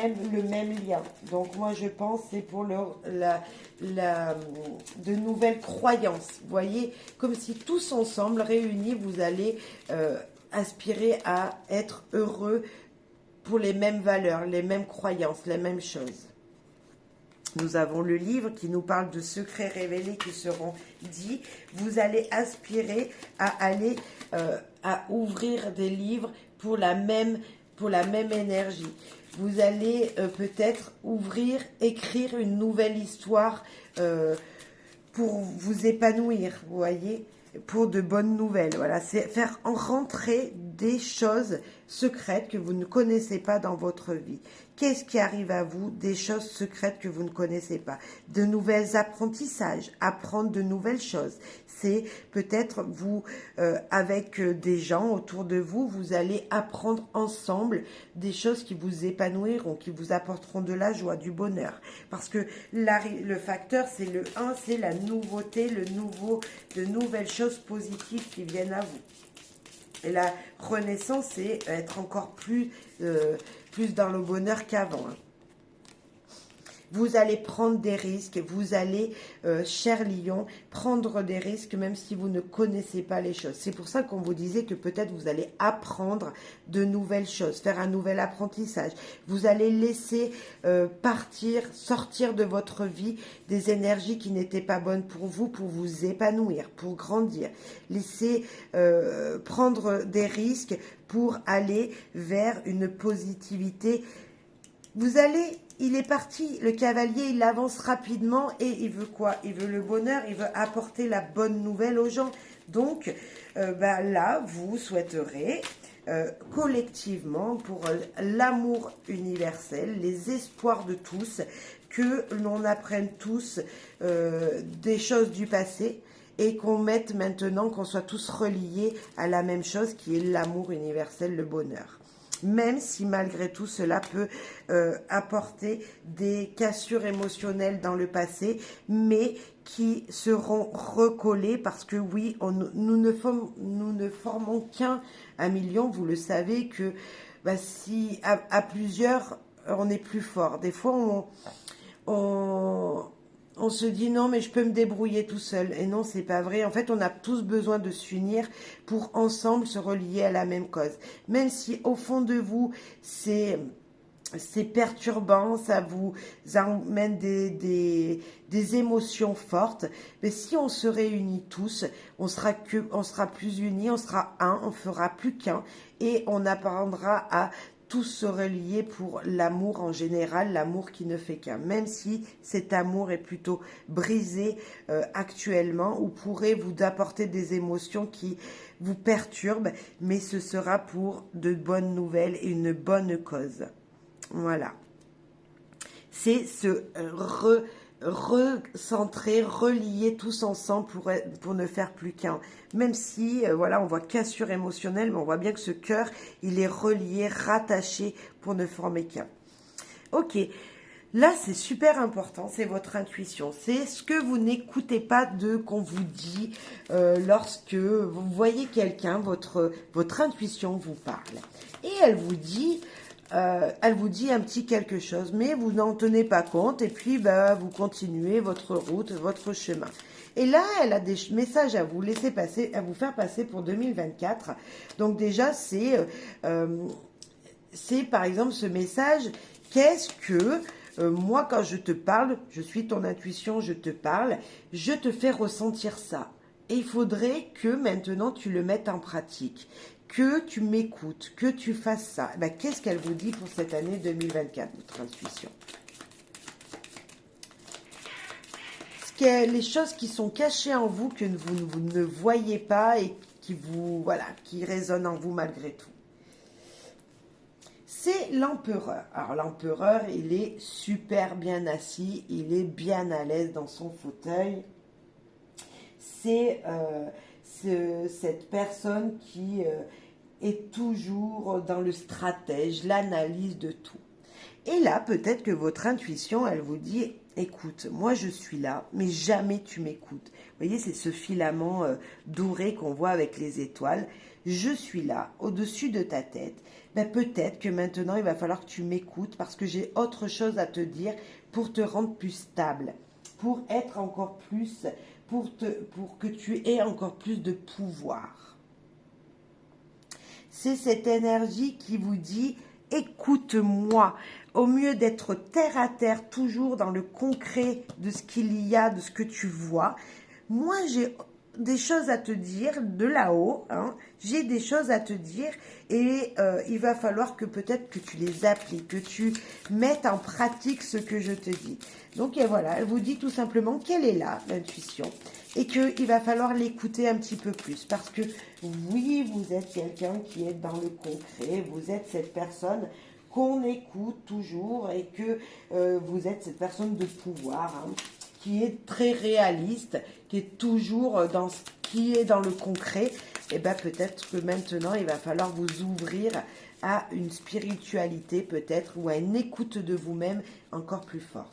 même lien. Donc moi je pense c'est pour de nouvelles croyances. Vous voyez, comme si tous ensemble, réunis, vous allez aspirer à être heureux pour les mêmes valeurs, les mêmes croyances, les mêmes choses. Nous avons le livre qui nous parle de secrets révélés qui seront dits. Vous allez aspirer à aller à ouvrir des livres pour la même énergie. Vous allez peut-être écrire une nouvelle histoire pour vous épanouir, vous voyez, pour de bonnes nouvelles. Voilà, c'est faire rentrer des choses secrètes que vous ne connaissez pas dans votre vie. Qu'est-ce qui arrive à vous? Des choses secrètes que vous ne connaissez pas. De nouvelles apprentissages, apprendre de nouvelles choses. C'est peut-être vous, avec des gens autour de vous, vous allez apprendre ensemble des choses qui vous épanouiront, qui vous apporteront de la joie, du bonheur. Parce que le facteur, c'est le 1, c'est la nouveauté, de nouvelles choses positives qui viennent à vous. Et la renaissance, c'est être encore plus dans le bonheur qu'avant. Hein. Vous allez prendre des risques, vous allez, cher lion, prendre des risques même si vous ne connaissez pas les choses. C'est pour ça qu'on vous disait que peut-être vous allez apprendre de nouvelles choses, faire un nouvel apprentissage. Vous allez laisser sortir de votre vie des énergies qui n'étaient pas bonnes pour vous épanouir, pour grandir. Laissez prendre des risques pour aller vers une positivité. Il est parti, le cavalier, il avance rapidement et il veut quoi? Il veut le bonheur, il veut apporter la bonne nouvelle aux gens. Donc, là, vous souhaiterez collectivement, pour l'amour universel, les espoirs de tous, que l'on apprenne tous des choses du passé et qu'on mette maintenant, qu'on soit tous reliés à la même chose qui est l'amour universel, le bonheur. Même si malgré tout cela peut apporter des cassures émotionnelles dans le passé, mais qui seront recollées parce que oui, nous ne formons qu'un million. Vous le savez que si à plusieurs, on est plus fort. Des fois, on se dit non mais je peux me débrouiller tout seul, et non, c'est pas vrai. En fait, on a tous besoin de s'unir pour ensemble se relier à la même cause, même si au fond de vous c'est perturbant, ça vous amène des émotions fortes. Mais si on se réunit tous, on sera plus unis, on sera un, on fera plus qu'un, et on apprendra à tous se relier pour l'amour en général, l'amour qui ne fait qu'un. Même si cet amour est plutôt brisé actuellement, ou pourrait vous apporter des émotions qui vous perturbent, mais ce sera pour de bonnes nouvelles et une bonne cause. Voilà. c'est se recentrer, relier tous ensemble pour ne faire plus qu'un. Même si, voilà, on voit cassure émotionnelle, mais on voit bien que ce cœur, il est relié, rattaché pour ne former qu'un. Ok, là c'est super important, c'est votre intuition. C'est ce que vous n'écoutez pas de qu'on vous dit lorsque vous voyez quelqu'un, votre intuition vous parle. Et elle vous dit un petit quelque chose, mais vous n'en tenez pas compte et puis vous continuez votre route, votre chemin. Et là, elle a des messages à vous laisser passer, à vous faire passer pour 2024. Donc déjà, c'est par exemple ce message, qu'est-ce que moi quand je te parle, je suis ton intuition, je te parle, je te fais ressentir ça. Et il faudrait que maintenant tu le mettes en pratique, que tu m'écoutes, que tu fasses ça. Qu'est-ce qu'elle vous dit pour cette année 2024, votre intuition? Les choses qui sont cachées en vous, que vous ne voyez pas et qui résonnent en vous malgré tout. C'est l'empereur. Alors l'empereur, il est super bien assis, il est bien à l'aise dans son fauteuil. C'est cette personne qui est toujours dans le stratège, l'analyse de tout. Et là, peut-être que votre intuition, elle vous dit, écoute, moi je suis là, mais jamais tu m'écoutes. Vous voyez, c'est ce filament doré qu'on voit avec les étoiles. Je suis là, au-dessus de ta tête. Peut-être que maintenant, il va falloir que tu m'écoutes parce que j'ai autre chose à te dire pour te rendre plus stable, pour être encore plus, pour que tu aies encore plus de pouvoir. C'est cette énergie qui vous dit, écoute-moi. Au mieux d'être terre à terre, toujours dans le concret de ce qu'il y a, de ce que tu vois, moi j'ai des choses à te dire de là-haut, hein, j'ai des choses à te dire et il va falloir que peut-être que tu les appliques, que tu mettes en pratique ce que je te dis. Donc et voilà, elle vous dit tout simplement qu'elle est là, l'intuition, et qu'il va falloir l'écouter un petit peu plus parce que oui, vous êtes quelqu'un qui est dans le concret, vous êtes cette personne qu'on écoute toujours et que vous êtes cette personne de pouvoir, hein, qui est très réaliste, qui est toujours qui est dans le concret. Et peut-être que maintenant il va falloir vous ouvrir à une spiritualité peut-être ou à une écoute de vous-même encore plus forte.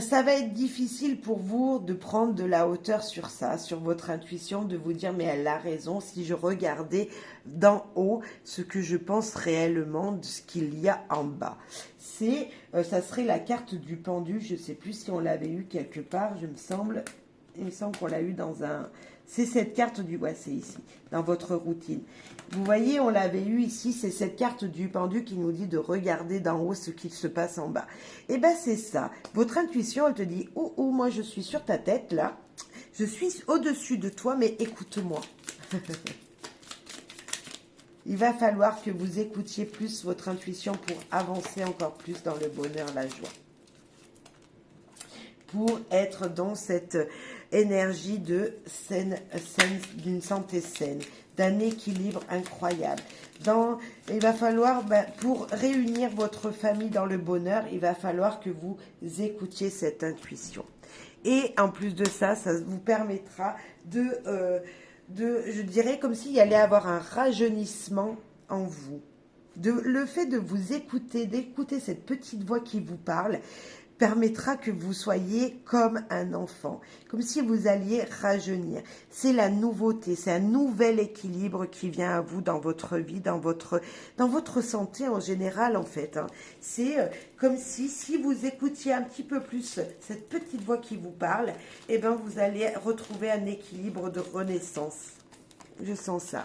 Ça va être difficile pour vous de prendre de la hauteur sur ça, sur votre intuition, de vous dire mais elle a raison si je regardais d'en haut ce que je pense réellement de ce qu'il y a en bas. Ça serait la carte du pendu, je ne sais plus si on l'avait eu quelque part, il me semble qu'on l'a eu dans un... C'est cette carte du... Ouais, c'est ici, dans votre routine. Vous voyez, on l'avait eu ici, c'est cette carte du pendu qui nous dit de regarder d'en haut ce qui se passe en bas. Et c'est ça. Votre intuition, elle te dit, oh, moi je suis sur ta tête, là. Je suis au-dessus de toi, mais écoute-moi. Il va falloir que vous écoutiez plus votre intuition pour avancer encore plus dans le bonheur, la joie. Pour être dans cette énergie d'une santé saine, d'un équilibre incroyable. Il va falloir, pour réunir votre famille dans le bonheur, il va falloir que vous écoutiez cette intuition. Et en plus de ça, ça vous permettra je dirais, comme s'il y allait avoir un rajeunissement en vous. Le fait de vous écouter, d'écouter cette petite voix qui vous parle, permettra que vous soyez comme un enfant, comme si vous alliez rajeunir. C'est la nouveauté, c'est un nouvel équilibre qui vient à vous dans votre vie, dans votre santé en général en fait. Hein. C'est comme si vous écoutiez un petit peu plus cette petite voix qui vous parle, vous allez retrouver un équilibre de renaissance. Je sens ça.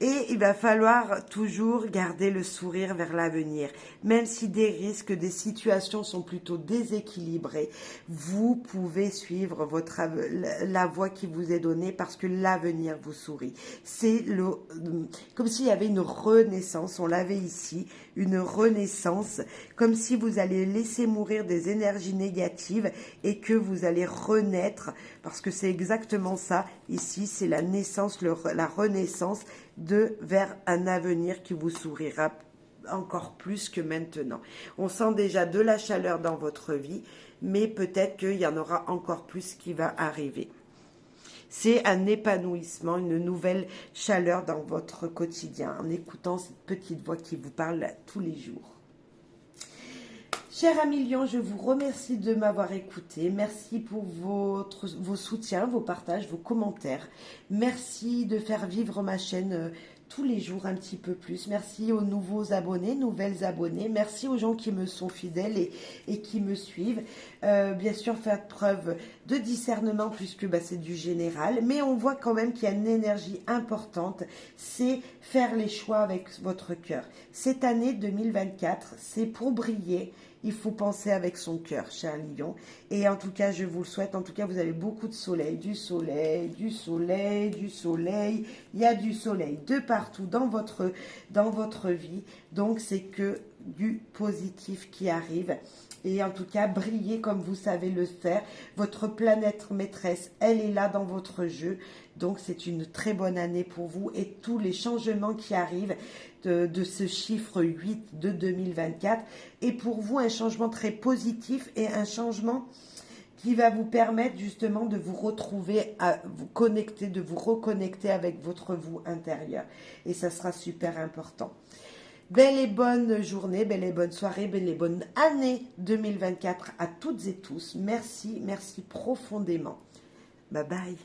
Et il va falloir toujours garder le sourire vers l'avenir. Même si des risques, des situations sont plutôt déséquilibrées, vous pouvez suivre la voie qui vous est donnée parce que l'avenir vous sourit. C'est comme s'il y avait une renaissance, on l'avait ici, une renaissance, comme si vous allez laisser mourir des énergies négatives et que vous allez renaître, parce que c'est exactement ça, ici, c'est la naissance, la renaissance vers un avenir qui vous sourira encore plus que maintenant. On sent déjà de la chaleur dans votre vie, mais peut-être qu'il y en aura encore plus qui va arriver. C'est un épanouissement, une nouvelle chaleur dans votre quotidien, en écoutant cette petite voix qui vous parle tous les jours. Cher ami Lion, je vous remercie de m'avoir écouté. Merci pour vos soutiens, vos partages, vos commentaires. Merci de faire vivre ma chaîne tous les jours un petit peu plus. Merci aux nouveaux abonnés, nouvelles abonnées. Merci aux gens qui me sont fidèles et qui me suivent. Bien sûr, faire preuve de discernement puisque c'est du général. Mais on voit quand même qu'il y a une énergie importante. C'est faire les choix avec votre cœur. Cette année 2024, c'est pour briller. Il faut penser avec son cœur, cher Lion. Et en tout cas, je vous le souhaite. En tout cas, vous avez beaucoup de soleil, du soleil, du soleil, du soleil. Il y a du soleil de partout dans votre vie. Donc, c'est que du positif qui arrive. Et en tout cas, brillez comme vous savez le faire. Votre planète maîtresse, elle est là dans votre jeu. Donc, c'est une très bonne année pour vous. Et tous les changements qui arrivent de ce chiffre 8 de 2024. Et pour vous, un changement très positif et un changement qui va vous permettre justement de vous retrouver, à vous connecter, de vous reconnecter avec votre vous intérieur. Et ça sera super important. Belle et bonne journée, belle et bonne soirée, belle et bonne année 2024 à toutes et tous. Merci, merci profondément. Bye bye.